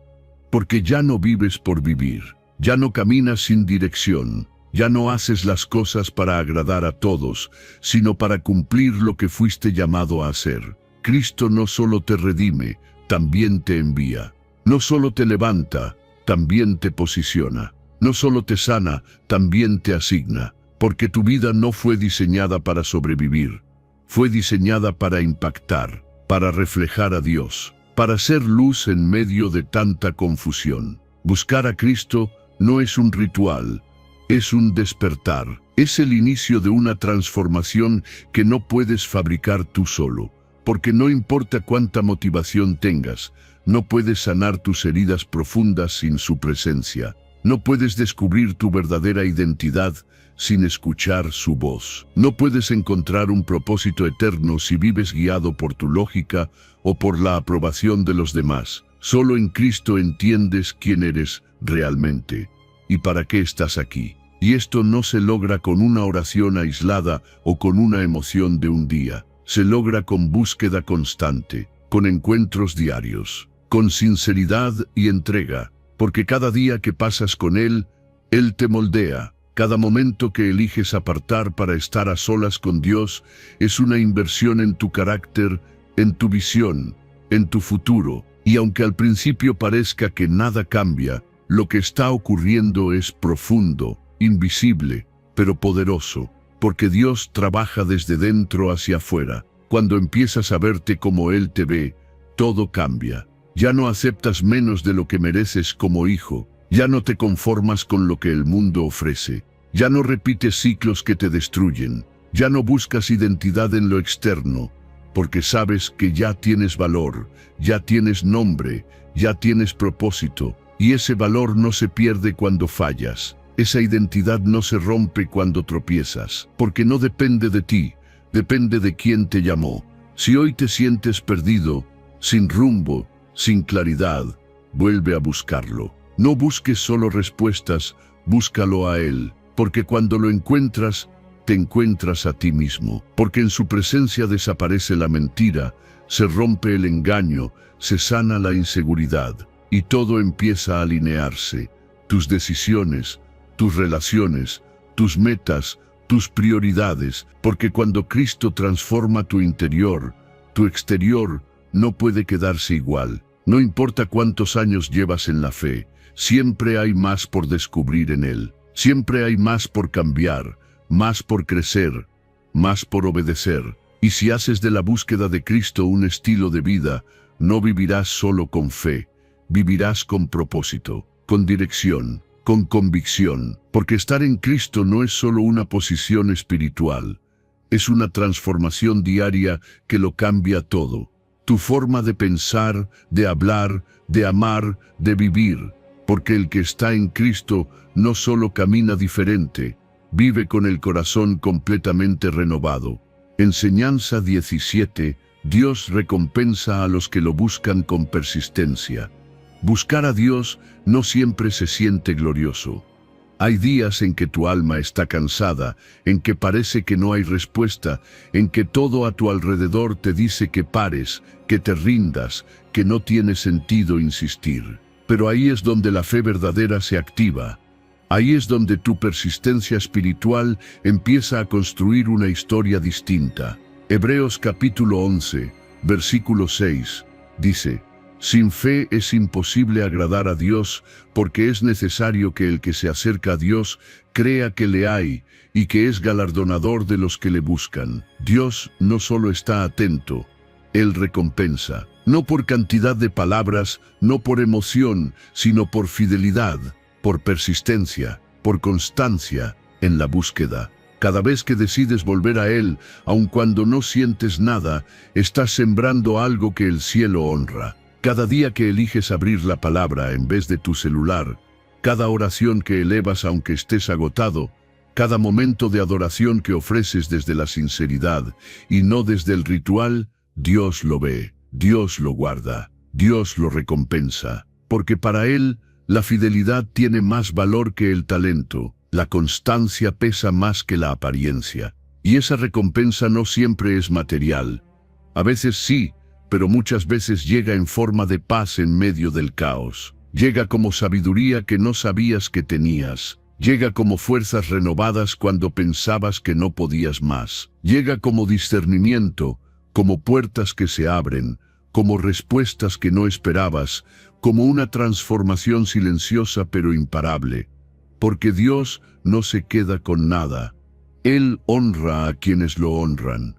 Porque ya no vives por vivir, ya no caminas sin dirección, ya no haces las cosas para agradar a todos, sino para cumplir lo que fuiste llamado a hacer. Cristo no solo te redime, también te envía. No solo te levanta, también te posiciona. No solo te sana, también te asigna. Porque tu vida no fue diseñada para sobrevivir. Fue diseñada para impactar, para reflejar a Dios, para ser luz en medio de tanta confusión. Buscar a Cristo no es un ritual, es un despertar. Es el inicio de una transformación que no puedes fabricar tú solo. Porque no importa cuánta motivación tengas, no puedes sanar tus heridas profundas sin su presencia. No puedes descubrir tu verdadera identidad sin escuchar su voz. No puedes encontrar un propósito eterno si vives guiado por tu lógica o por la aprobación de los demás. Solo en Cristo entiendes quién eres realmente y para qué estás aquí. Y esto no se logra con una oración aislada o con una emoción de un día. Se logra con búsqueda constante, con encuentros diarios, con sinceridad y entrega, porque cada día que pasas con Él te moldea. Cada momento que eliges apartar para estar a solas con Dios es una inversión en tu carácter, en tu visión, en tu futuro. Y aunque al principio parezca que nada cambia, lo que está ocurriendo es profundo, invisible, pero poderoso, porque Dios trabaja desde dentro hacia afuera. Cuando empiezas a verte como Él te ve, todo cambia. Ya no aceptas menos de lo que mereces como hijo. Ya no te conformas con lo que el mundo ofrece. Ya no repites ciclos que te destruyen. Ya no buscas identidad en lo externo, porque sabes que ya tienes valor, ya tienes nombre, ya tienes propósito, y ese valor no se pierde cuando fallas. Esa identidad no se rompe cuando tropiezas, porque no depende de ti, depende de quién te llamó. Si hoy te sientes perdido, sin rumbo, sin claridad, vuelve a buscarlo. No busques solo respuestas, búscalo a Él, porque cuando lo encuentras, te encuentras a ti mismo. Porque en su presencia desaparece la mentira, se rompe el engaño, se sana la inseguridad, y todo empieza a alinearse. Tus decisiones, tus relaciones, tus metas, tus prioridades, porque cuando Cristo transforma tu interior, tu exterior no puede quedarse igual. No importa cuántos años llevas en la fe, siempre hay más por descubrir en Él. Siempre hay más por cambiar, más por crecer, más por obedecer. Y si haces de la búsqueda de Cristo un estilo de vida, no vivirás solo con fe, vivirás con propósito, con dirección, con convicción. Porque estar en Cristo no es solo una posición espiritual, es una transformación diaria que lo cambia todo. Tu forma de pensar, de hablar, de amar, de vivir. Porque el que está en Cristo no solo camina diferente, vive con el corazón completamente renovado. Enseñanza 17. Dios recompensa a los que lo buscan con persistencia. Buscar a Dios no siempre se siente glorioso. Hay días en que tu alma está cansada, en que parece que no hay respuesta, en que todo a tu alrededor te dice que pares, que te rindas, que no tiene sentido insistir. Pero ahí es donde la fe verdadera se activa. Ahí es donde tu persistencia espiritual empieza a construir una historia distinta. Hebreos capítulo 11, versículo 6, dice: sin fe es imposible agradar a Dios, porque es necesario que el que se acerca a Dios crea que le hay y que es galardonador de los que le buscan. Dios no solo está atento, Él recompensa. No por cantidad de palabras, no por emoción, sino por fidelidad, por persistencia, por constancia en la búsqueda. Cada vez que decides volver a Él, aun cuando no sientes nada, estás sembrando algo que el cielo honra. Cada día que eliges abrir la palabra en vez de tu celular, cada oración que elevas aunque estés agotado, cada momento de adoración que ofreces desde la sinceridad y no desde el ritual, Dios lo ve, Dios lo guarda, Dios lo recompensa. Porque para Él, la fidelidad tiene más valor que el talento, la constancia pesa más que la apariencia. Y esa recompensa no siempre es material. A veces sí, pero muchas veces llega en forma de paz en medio del caos. Llega como sabiduría que no sabías que tenías. Llega como fuerzas renovadas cuando pensabas que no podías más. Llega como discernimiento, como puertas que se abren, como respuestas que no esperabas, como una transformación silenciosa pero imparable. Porque Dios no se queda con nada. Él honra a quienes lo honran,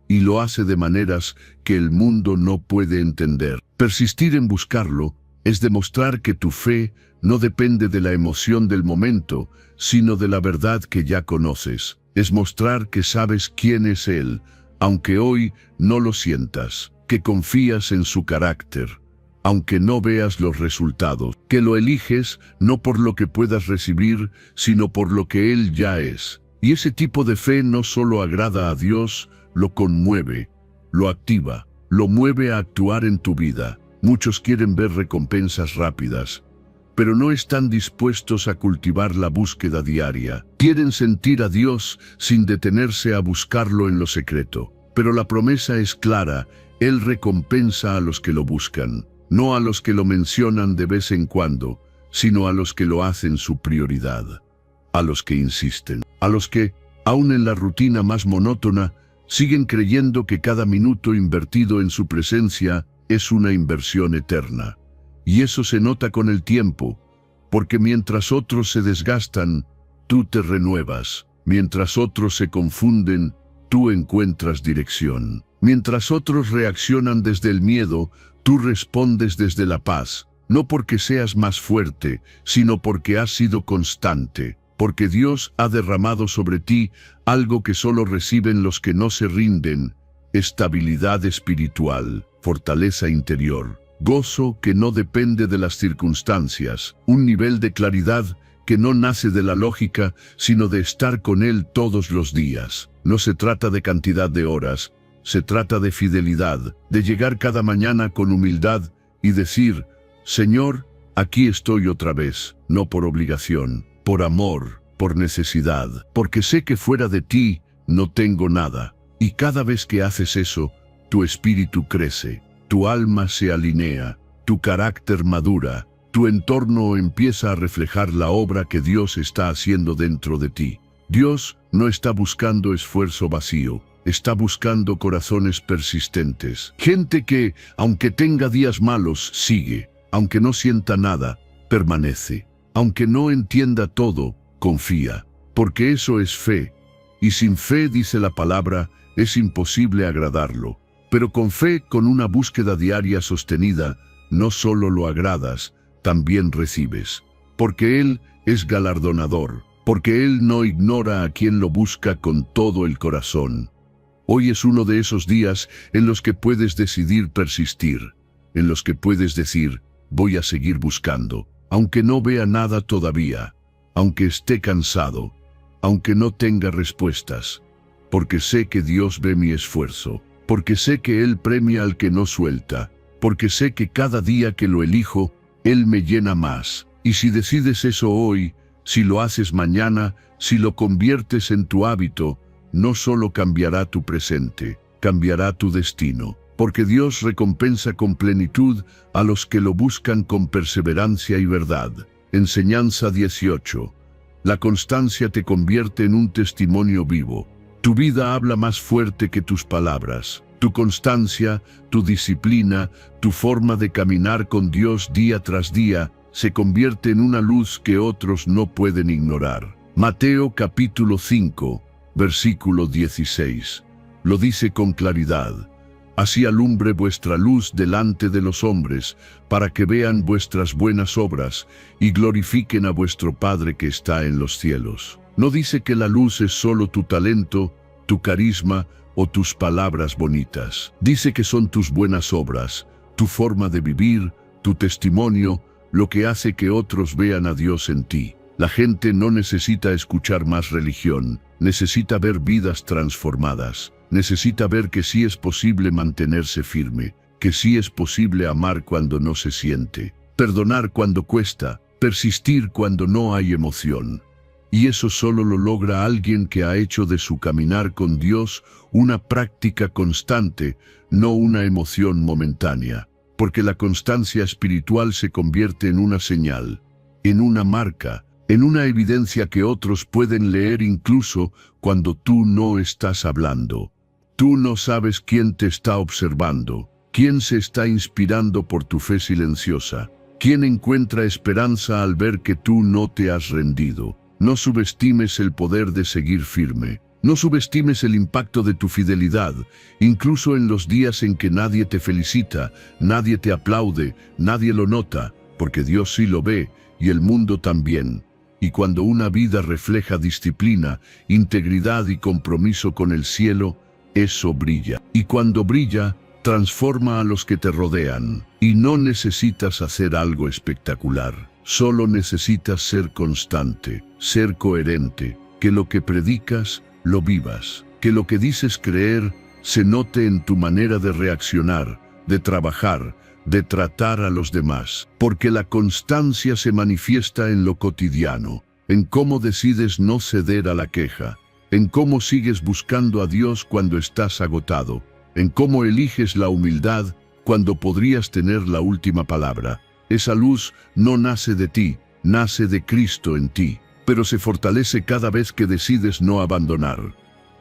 y lo hace de maneras que el mundo no puede entender. Persistir en buscarlo es demostrar que tu fe no depende de la emoción del momento, sino de la verdad que ya conoces. Es mostrar que sabes quién es Él, aunque hoy no lo sientas, que confías en su carácter, aunque no veas los resultados, que lo eliges no por lo que puedas recibir, sino por lo que Él ya es. Y ese tipo de fe no solo agrada a Dios, lo conmueve, lo activa, lo mueve a actuar en tu vida. Muchos quieren ver recompensas rápidas, pero no están dispuestos a cultivar la búsqueda diaria. Quieren sentir a Dios sin detenerse a buscarlo en lo secreto. Pero la promesa es clara: Él recompensa a los que lo buscan, no a los que lo mencionan de vez en cuando, sino a los que lo hacen su prioridad, a los que insisten, a los que, aun en la rutina más monótona, siguen creyendo que cada minuto invertido en su presencia es una inversión eterna. Y eso se nota con el tiempo, porque mientras otros se desgastan, tú te renuevas. Mientras otros se confunden, tú encuentras dirección. Mientras otros reaccionan desde el miedo, tú respondes desde la paz. No porque seas más fuerte, sino porque has sido constante. Porque Dios ha derramado sobre ti algo que solo reciben los que no se rinden: estabilidad espiritual, fortaleza interior, gozo que no depende de las circunstancias, un nivel de claridad que no nace de la lógica, sino de estar con Él todos los días. No se trata de cantidad de horas, se trata de fidelidad, de llegar cada mañana con humildad y decir: Señor, aquí estoy otra vez, no por obligación, por amor, por necesidad, porque sé que fuera de ti no tengo nada. Y cada vez que haces eso, tu espíritu crece, tu alma se alinea, tu carácter madura, tu entorno empieza a reflejar la obra que Dios está haciendo dentro de ti. Dios no está buscando esfuerzo vacío, está buscando corazones persistentes. Gente que, aunque tenga días malos, sigue, aunque no sienta nada, permanece. Aunque no entienda todo, confía, porque eso es fe. Y sin fe, dice la palabra, es imposible agradarlo. Pero con fe, con una búsqueda diaria sostenida, no solo lo agradas, también recibes. Porque Él es galardonador, porque Él no ignora a quien lo busca con todo el corazón. Hoy es uno de esos días en los que puedes decidir persistir, en los que puedes decir: voy a seguir buscando. Aunque no vea nada todavía, aunque esté cansado, aunque no tenga respuestas, porque sé que Dios ve mi esfuerzo, porque sé que Él premia al que no suelta, porque sé que cada día que lo elijo, Él me llena más. Y si decides eso hoy, si lo haces mañana, si lo conviertes en tu hábito, no solo cambiará tu presente, cambiará tu destino. Porque Dios recompensa con plenitud a los que lo buscan con perseverancia y verdad. Enseñanza 18. La constancia te convierte en un testimonio vivo. Tu vida habla más fuerte que tus palabras. Tu constancia, tu disciplina, tu forma de caminar con Dios día tras día, se convierte en una luz que otros no pueden ignorar. Mateo capítulo 5, versículo 16. Lo dice con claridad: Así alumbre vuestra luz delante de los hombres, para que vean vuestras buenas obras y glorifiquen a vuestro Padre que está en los cielos. No dice que la luz es solo tu talento, tu carisma o tus palabras bonitas. Dice que son tus buenas obras, tu forma de vivir, tu testimonio, lo que hace que otros vean a Dios en ti. La gente no necesita escuchar más religión, necesita ver vidas transformadas. Necesita ver que sí es posible mantenerse firme, que sí es posible amar cuando no se siente, perdonar cuando cuesta, persistir cuando no hay emoción. Y eso solo lo logra alguien que ha hecho de su caminar con Dios una práctica constante, no una emoción momentánea. Porque la constancia espiritual se convierte en una señal, en una marca, en una evidencia que otros pueden leer incluso cuando tú no estás hablando. Tú no sabes quién te está observando, ¿Quién se está inspirando por tu fe silenciosa? ¿Quién encuentra esperanza al ver que tú no te has rendido? No subestimes el poder de seguir firme. No subestimes el impacto de tu fidelidad, incluso en los días en que nadie te felicita, nadie te aplaude, nadie lo nota, porque Dios sí lo ve y el mundo también. Y cuando una vida refleja disciplina, integridad y compromiso con el cielo, eso brilla. Y cuando brilla, transforma a los que te rodean. Y no necesitas hacer algo espectacular. Solo necesitas ser constante, ser coherente, que lo que predicas, lo vivas, que lo que dices creer se note en tu manera de reaccionar, de trabajar, de tratar a los demás. Porque la constancia se manifiesta en lo cotidiano, en cómo decides no ceder a la queja, en cómo sigues buscando a Dios cuando estás agotado, en cómo eliges la humildad cuando podrías tener la última palabra. Esa luz no nace de ti, nace de Cristo en ti, pero se fortalece cada vez que decides no abandonar,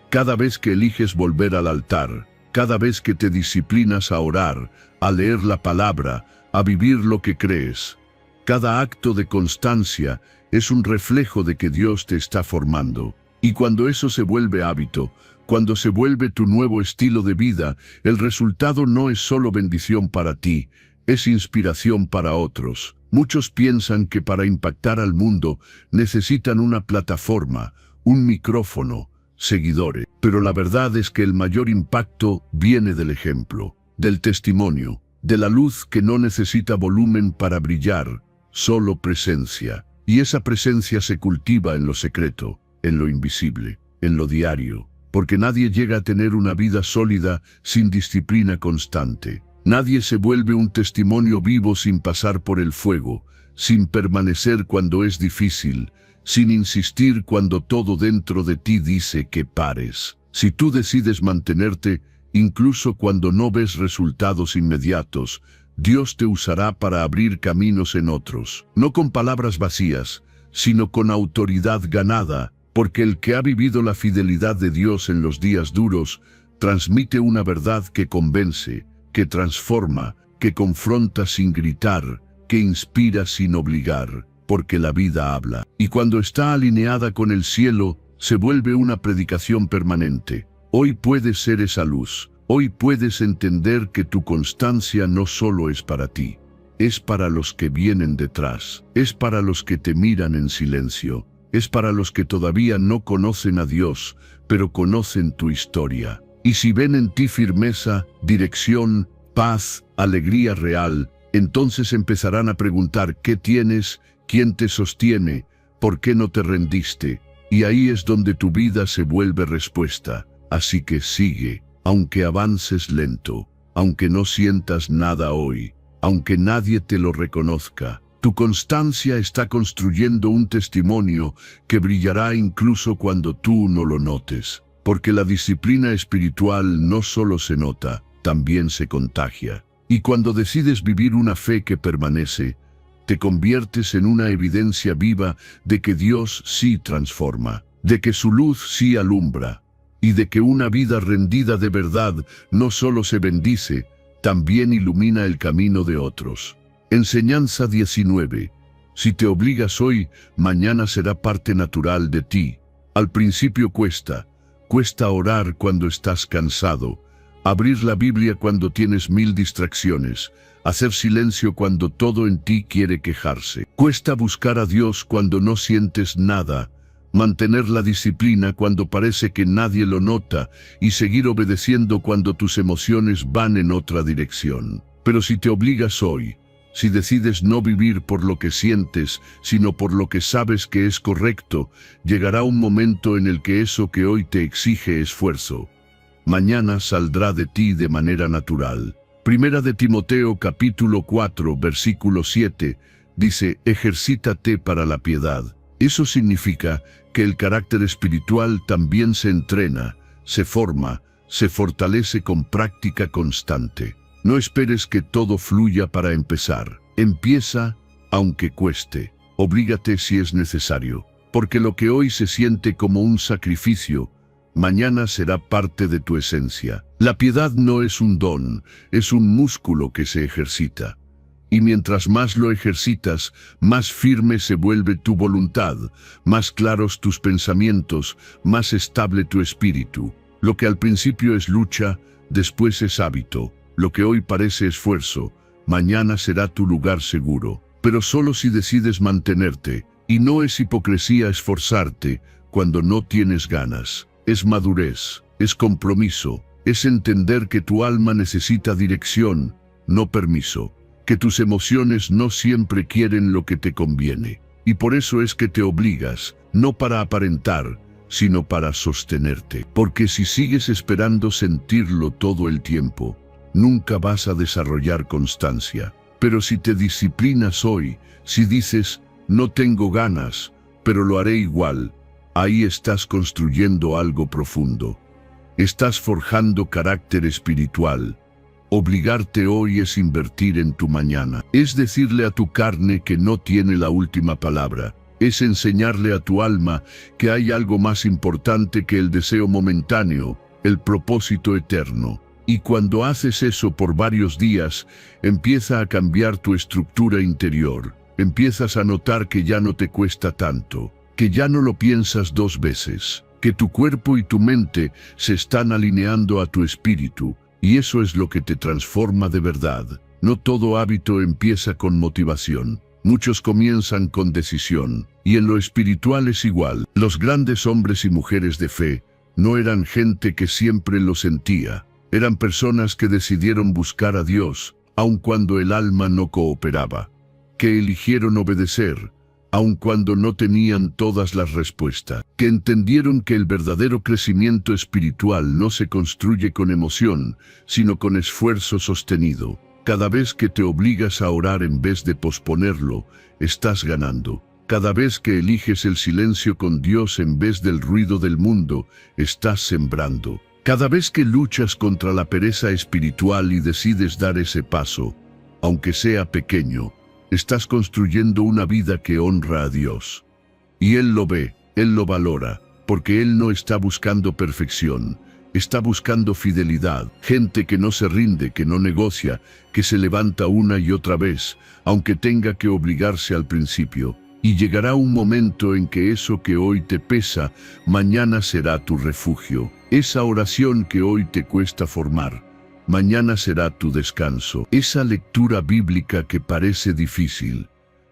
cada vez que eliges volver al altar, cada vez que te disciplinas a orar, a leer la palabra, a vivir lo que crees. Cada acto de constancia es un reflejo de que Dios te está formando. Y cuando eso se vuelve hábito, cuando se vuelve tu nuevo estilo de vida, el resultado no es solo bendición para ti, es inspiración para otros. Muchos piensan que para impactar al mundo necesitan una plataforma, un micrófono, seguidores. Pero la verdad es que el mayor impacto viene del ejemplo, del testimonio, de la luz que no necesita volumen para brillar, solo presencia. Y esa presencia se cultiva en lo secreto, en lo invisible, en lo diario. Porque nadie llega a tener una vida sólida sin disciplina constante. Nadie se vuelve un testimonio vivo sin pasar por el fuego, sin permanecer cuando es difícil, sin insistir cuando todo dentro de ti dice que pares. Si tú decides mantenerte, incluso cuando no ves resultados inmediatos, Dios te usará para abrir caminos en otros. No con palabras vacías, sino con autoridad ganada, porque el que ha vivido la fidelidad de Dios en los días duros, transmite una verdad que convence, que transforma, que confronta sin gritar, que inspira sin obligar, porque la vida habla. Y cuando está alineada con el cielo, se vuelve una predicación permanente. Hoy puedes ser esa luz. Hoy puedes entender que tu constancia no solo es para ti, es para los que vienen detrás, es para los que te miran en silencio, es para los que todavía no conocen a Dios, pero conocen tu historia. Y si ven en ti firmeza, dirección, paz, alegría real, entonces empezarán a preguntar ¿qué tienes? ¿Quién te sostiene? ¿Por qué no te rendiste? Y ahí es donde tu vida se vuelve respuesta. Así que sigue, aunque avances lento, aunque no sientas nada hoy, aunque nadie te lo reconozca. Tu constancia está construyendo un testimonio que brillará incluso cuando tú no lo notes. Porque la disciplina espiritual no solo se nota, también se contagia. Y cuando decides vivir una fe que permanece, te conviertes en una evidencia viva de que Dios sí transforma, de que su luz sí alumbra, y de que una vida rendida de verdad no solo se bendice, también ilumina el camino de otros. Enseñanza 19. Si te obligas hoy, mañana será parte natural de ti. Al principio cuesta orar cuando estás cansado, abrir la Biblia cuando tienes 1000 distracciones, hacer silencio cuando todo en ti quiere quejarse. Cuesta buscar a Dios cuando no sientes nada, mantener la disciplina cuando parece que nadie lo nota y seguir obedeciendo cuando tus emociones van en otra dirección. Pero si te obligas hoy, si decides no vivir por lo que sientes, sino por lo que sabes que es correcto, llegará un momento en el que eso que hoy te exige esfuerzo, mañana saldrá de ti de manera natural. Primera de Timoteo capítulo 4, versículo 7, dice, ejercítate para la piedad. Eso significa que el carácter espiritual también se entrena, se forma, se fortalece con práctica constante. No esperes que todo fluya para empezar. Empieza, aunque cueste. Oblígate si es necesario, porque lo que hoy se siente como un sacrificio, mañana será parte de tu esencia. La piedad no es un don, es un músculo que se ejercita. Y mientras más lo ejercitas, más firme se vuelve tu voluntad, más claros tus pensamientos, más estable tu espíritu. Lo que al principio es lucha, después es hábito. Lo que hoy parece esfuerzo, mañana será tu lugar seguro. Pero solo si decides mantenerte, y no es hipocresía esforzarte cuando no tienes ganas. Es madurez, es compromiso, es entender que tu alma necesita dirección, no permiso, que tus emociones no siempre quieren lo que te conviene. Y por eso es que te obligas, no para aparentar, sino para sostenerte. Porque si sigues esperando sentirlo todo el tiempo, nunca vas a desarrollar constancia. Pero si te disciplinas hoy, si dices, no tengo ganas, pero lo haré igual, ahí estás construyendo algo profundo. Estás forjando carácter espiritual. Obligarte hoy es invertir en tu mañana. Es decirle a tu carne que no tiene la última palabra. Es enseñarle a tu alma que hay algo más importante que el deseo momentáneo, el propósito eterno. Y cuando haces eso por varios días, empieza a cambiar tu estructura interior. Empiezas a notar que ya no te cuesta tanto, que ya no lo piensas dos veces, que tu cuerpo y tu mente se están alineando a tu espíritu, y eso es lo que te transforma de verdad. No todo hábito empieza con motivación. Muchos comienzan con decisión, y en lo espiritual es igual. Los grandes hombres y mujeres de fe no eran gente que siempre lo sentía. Eran personas que decidieron buscar a Dios, aun cuando el alma no cooperaba, que eligieron obedecer, aun cuando no tenían todas las respuestas, que entendieron que el verdadero crecimiento espiritual no se construye con emoción, sino con esfuerzo sostenido. Cada vez que te obligas a orar en vez de posponerlo, estás ganando. Cada vez que eliges el silencio con Dios en vez del ruido del mundo, estás sembrando. Cada vez que luchas contra la pereza espiritual y decides dar ese paso, aunque sea pequeño, estás construyendo una vida que honra a Dios. Y Él lo ve, Él lo valora, porque Él no está buscando perfección, está buscando fidelidad. Gente que no se rinde, que no negocia, que se levanta una y otra vez, aunque tenga que obligarse al principio. Y llegará un momento en que eso que hoy te pesa, mañana será tu refugio. Esa oración que hoy te cuesta formar, mañana será tu descanso. Esa lectura bíblica que parece difícil,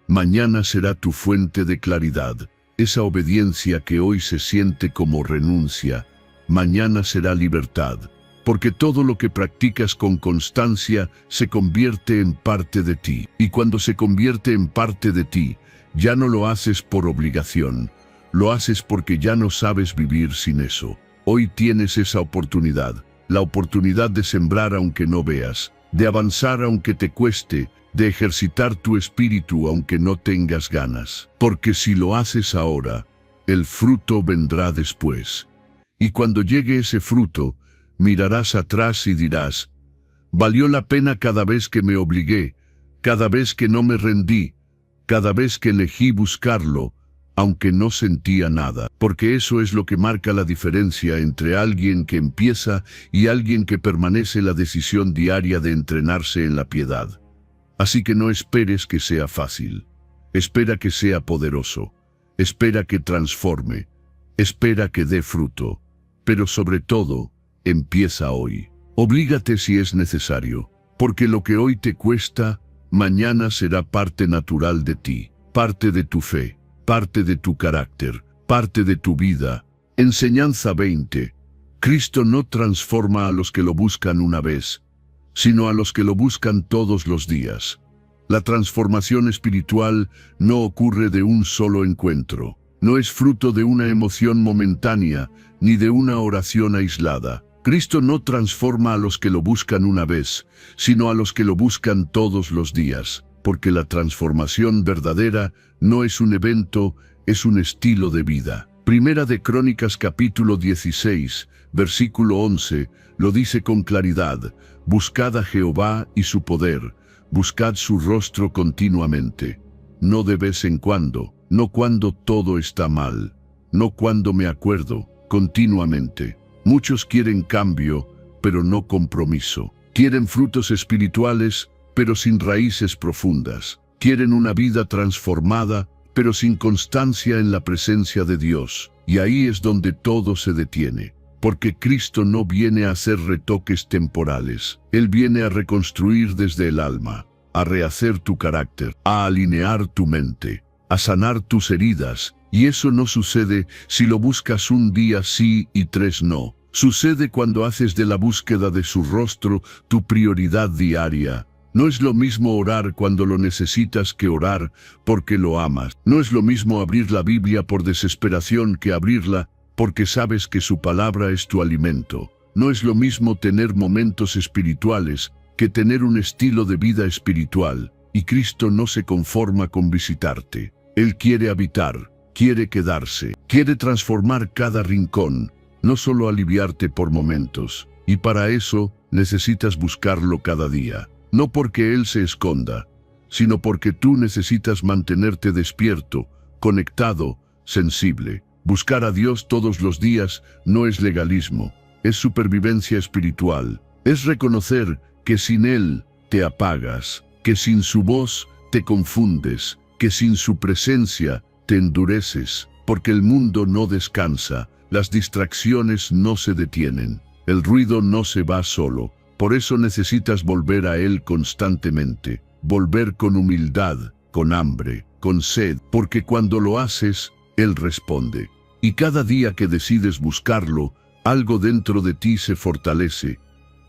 mañana será tu fuente de claridad. Esa obediencia que hoy se siente como renuncia, mañana será libertad. Porque todo lo que practicas con constancia se convierte en parte de ti. Y cuando se convierte en parte de ti, ya no lo haces por obligación, lo haces porque ya no sabes vivir sin eso. Hoy tienes esa oportunidad, la oportunidad de sembrar aunque no veas, de avanzar aunque te cueste, de ejercitar tu espíritu aunque no tengas ganas. Porque si lo haces ahora, el fruto vendrá después. Y cuando llegue ese fruto, mirarás atrás y dirás, valió la pena cada vez que me obligué, cada vez que no me rendí, cada vez que elegí buscarlo, aunque no sentía nada. Porque eso es lo que marca la diferencia entre alguien que empieza y alguien que permanece la decisión diaria de entrenarse en la piedad. Así que no esperes que sea fácil. Espera que sea poderoso. Espera que transforme. Espera que dé fruto. Pero sobre todo, empieza hoy. Oblígate si es necesario, porque lo que hoy te cuesta, mañana será parte natural de ti, parte de tu fe, parte de tu carácter, parte de tu vida. Enseñanza 20. Cristo no transforma a los que lo buscan una vez, sino a los que lo buscan todos los días. La transformación espiritual no ocurre de un solo encuentro. No es fruto de una emoción momentánea, ni de una oración aislada. Cristo no transforma a los que lo buscan una vez, sino a los que lo buscan todos los días, porque la transformación verdadera no es un evento, es un estilo de vida. Primera de Crónicas capítulo 16, versículo 11, lo dice con claridad: buscad a Jehová y su poder, buscad su rostro continuamente. No de vez en cuando, no cuando todo está mal, no cuando me acuerdo, continuamente. Muchos quieren cambio, pero no compromiso. Quieren frutos espirituales, pero sin raíces profundas. Quieren una vida transformada, pero sin constancia en la presencia de Dios. Y ahí es donde todo se detiene. Porque Cristo no viene a hacer retoques temporales. Él viene a reconstruir desde el alma, a rehacer tu carácter, a alinear tu mente, a sanar tus heridas. Y eso no sucede si lo buscas un día sí y 3 no. Sucede cuando haces de la búsqueda de su rostro tu prioridad diaria. No es lo mismo orar cuando lo necesitas que orar porque lo amas. No es lo mismo abrir la Biblia por desesperación que abrirla porque sabes que su palabra es tu alimento. No es lo mismo tener momentos espirituales que tener un estilo de vida espiritual. Y Cristo no se conforma con visitarte. Él quiere habitar, quiere quedarse, quiere transformar cada rincón, no solo aliviarte por momentos. Y para eso necesitas buscarlo cada día. No porque Él se esconda, sino porque tú necesitas mantenerte despierto, conectado, sensible. Buscar a Dios todos los días no es legalismo, es supervivencia espiritual. Es reconocer que sin Él te apagas, que sin su voz te confundes, que sin su presencia te endureces, porque el mundo no descansa, las distracciones no se detienen, el ruido no se va solo. Por eso necesitas volver a Él constantemente, volver con humildad, con hambre, con sed, porque cuando lo haces, Él responde. Y cada día que decides buscarlo, algo dentro de ti se fortalece.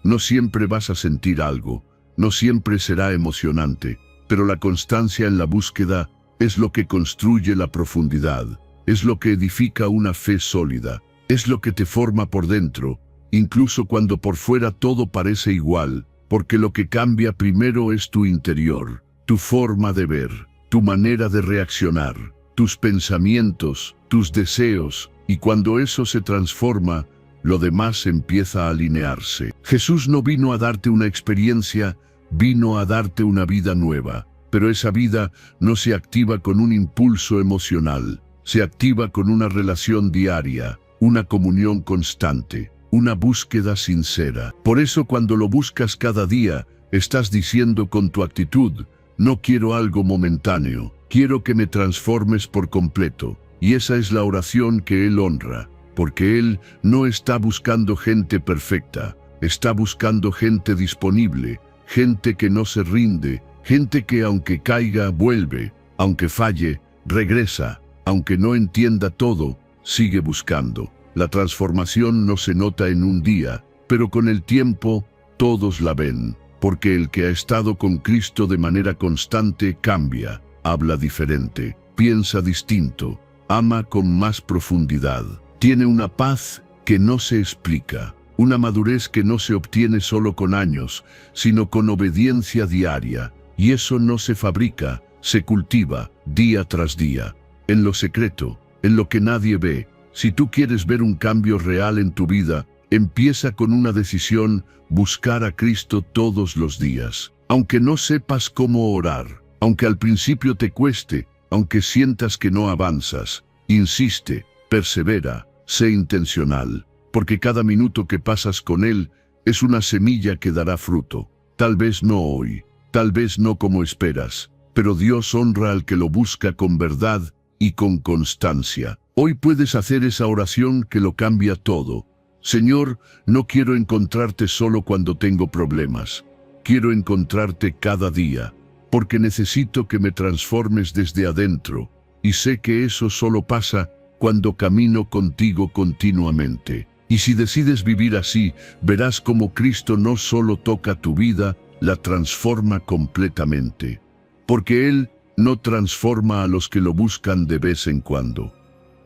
No siempre vas a sentir algo, no siempre será emocionante, pero la constancia en la búsqueda es lo que construye la profundidad, es lo que edifica una fe sólida, es lo que te forma por dentro, incluso cuando por fuera todo parece igual, porque lo que cambia primero es tu interior, tu forma de ver, tu manera de reaccionar, tus pensamientos, tus deseos, y cuando eso se transforma, lo demás empieza a alinearse. Jesús no vino a darte una experiencia, vino a darte una vida nueva, pero esa vida no se activa con un impulso emocional, se activa con una relación diaria, una comunión constante, una búsqueda sincera. Por eso cuando lo buscas cada día, estás diciendo con tu actitud, no quiero algo momentáneo, quiero que me transformes por completo. Y esa es la oración que Él honra, porque Él no está buscando gente perfecta, está buscando gente disponible, gente que no se rinde, gente que aunque caiga, vuelve, aunque falle, regresa, aunque no entienda todo, sigue buscando. La transformación no se nota en un día, pero con el tiempo todos la ven, porque el que ha estado con Cristo de manera constante cambia, habla diferente, piensa distinto, ama con más profundidad, tiene una paz que no se explica, una madurez que no se obtiene solo con años, sino con obediencia diaria, y eso no se fabrica, se cultiva día tras día, en lo secreto, en lo que nadie ve. Si tú quieres ver un cambio real en tu vida, empieza con una decisión, buscar a Cristo todos los días. Aunque no sepas cómo orar, aunque al principio te cueste, aunque sientas que no avanzas, insiste, persevera, sé intencional, porque cada minuto que pasas con Él es una semilla que dará fruto. Tal vez no hoy, tal vez no como esperas, pero Dios honra al que lo busca con verdad y con constancia. Hoy puedes hacer esa oración que lo cambia todo. Señor, no quiero encontrarte solo cuando tengo problemas. Quiero encontrarte cada día, porque necesito que me transformes desde adentro, y sé que eso solo pasa cuando camino contigo continuamente. Y si decides vivir así, verás cómo Cristo no solo toca tu vida, la transforma completamente. Porque Él no transforma a los que lo buscan de vez en cuando.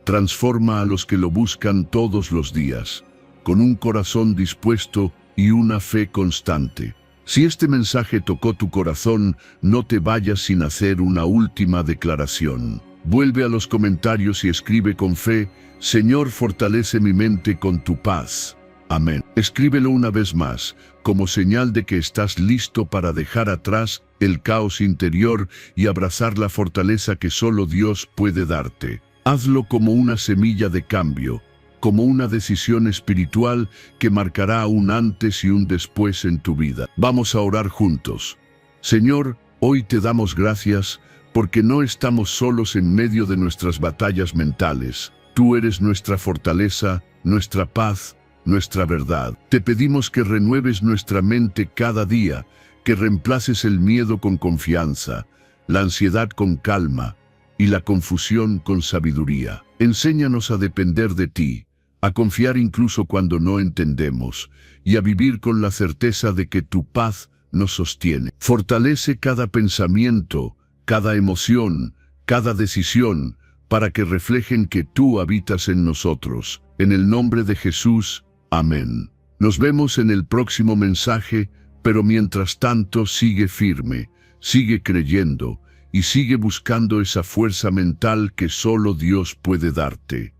Transforma a los que lo buscan todos los días, con un corazón dispuesto y una fe constante. Si este mensaje tocó tu corazón, no te vayas sin hacer una última declaración. Vuelve a los comentarios y escribe con fe, Señor, fortalece mi mente con tu paz. Amén. Escríbelo una vez más, como señal de que estás listo para dejar atrás el caos interior y abrazar la fortaleza que solo Dios puede darte. Hazlo como una semilla de cambio, como una decisión espiritual que marcará un antes y un después en tu vida. Vamos a orar juntos. Señor, hoy te damos gracias porque no estamos solos en medio de nuestras batallas mentales. Tú eres nuestra fortaleza, nuestra paz, nuestra verdad. Te pedimos que renueves nuestra mente cada día, que reemplaces el miedo con confianza, la ansiedad con calma y la confusión con sabiduría. Enséñanos a depender de ti, a confiar incluso cuando no entendemos, y a vivir con la certeza de que tu paz nos sostiene. Fortalece cada pensamiento, cada emoción, cada decisión, para que reflejen que tú habitas en nosotros. En el nombre de Jesús, amén. Nos vemos en el próximo mensaje, pero mientras tanto sigue firme, sigue creyendo y sigue buscando esa fuerza mental que solo Dios puede darte.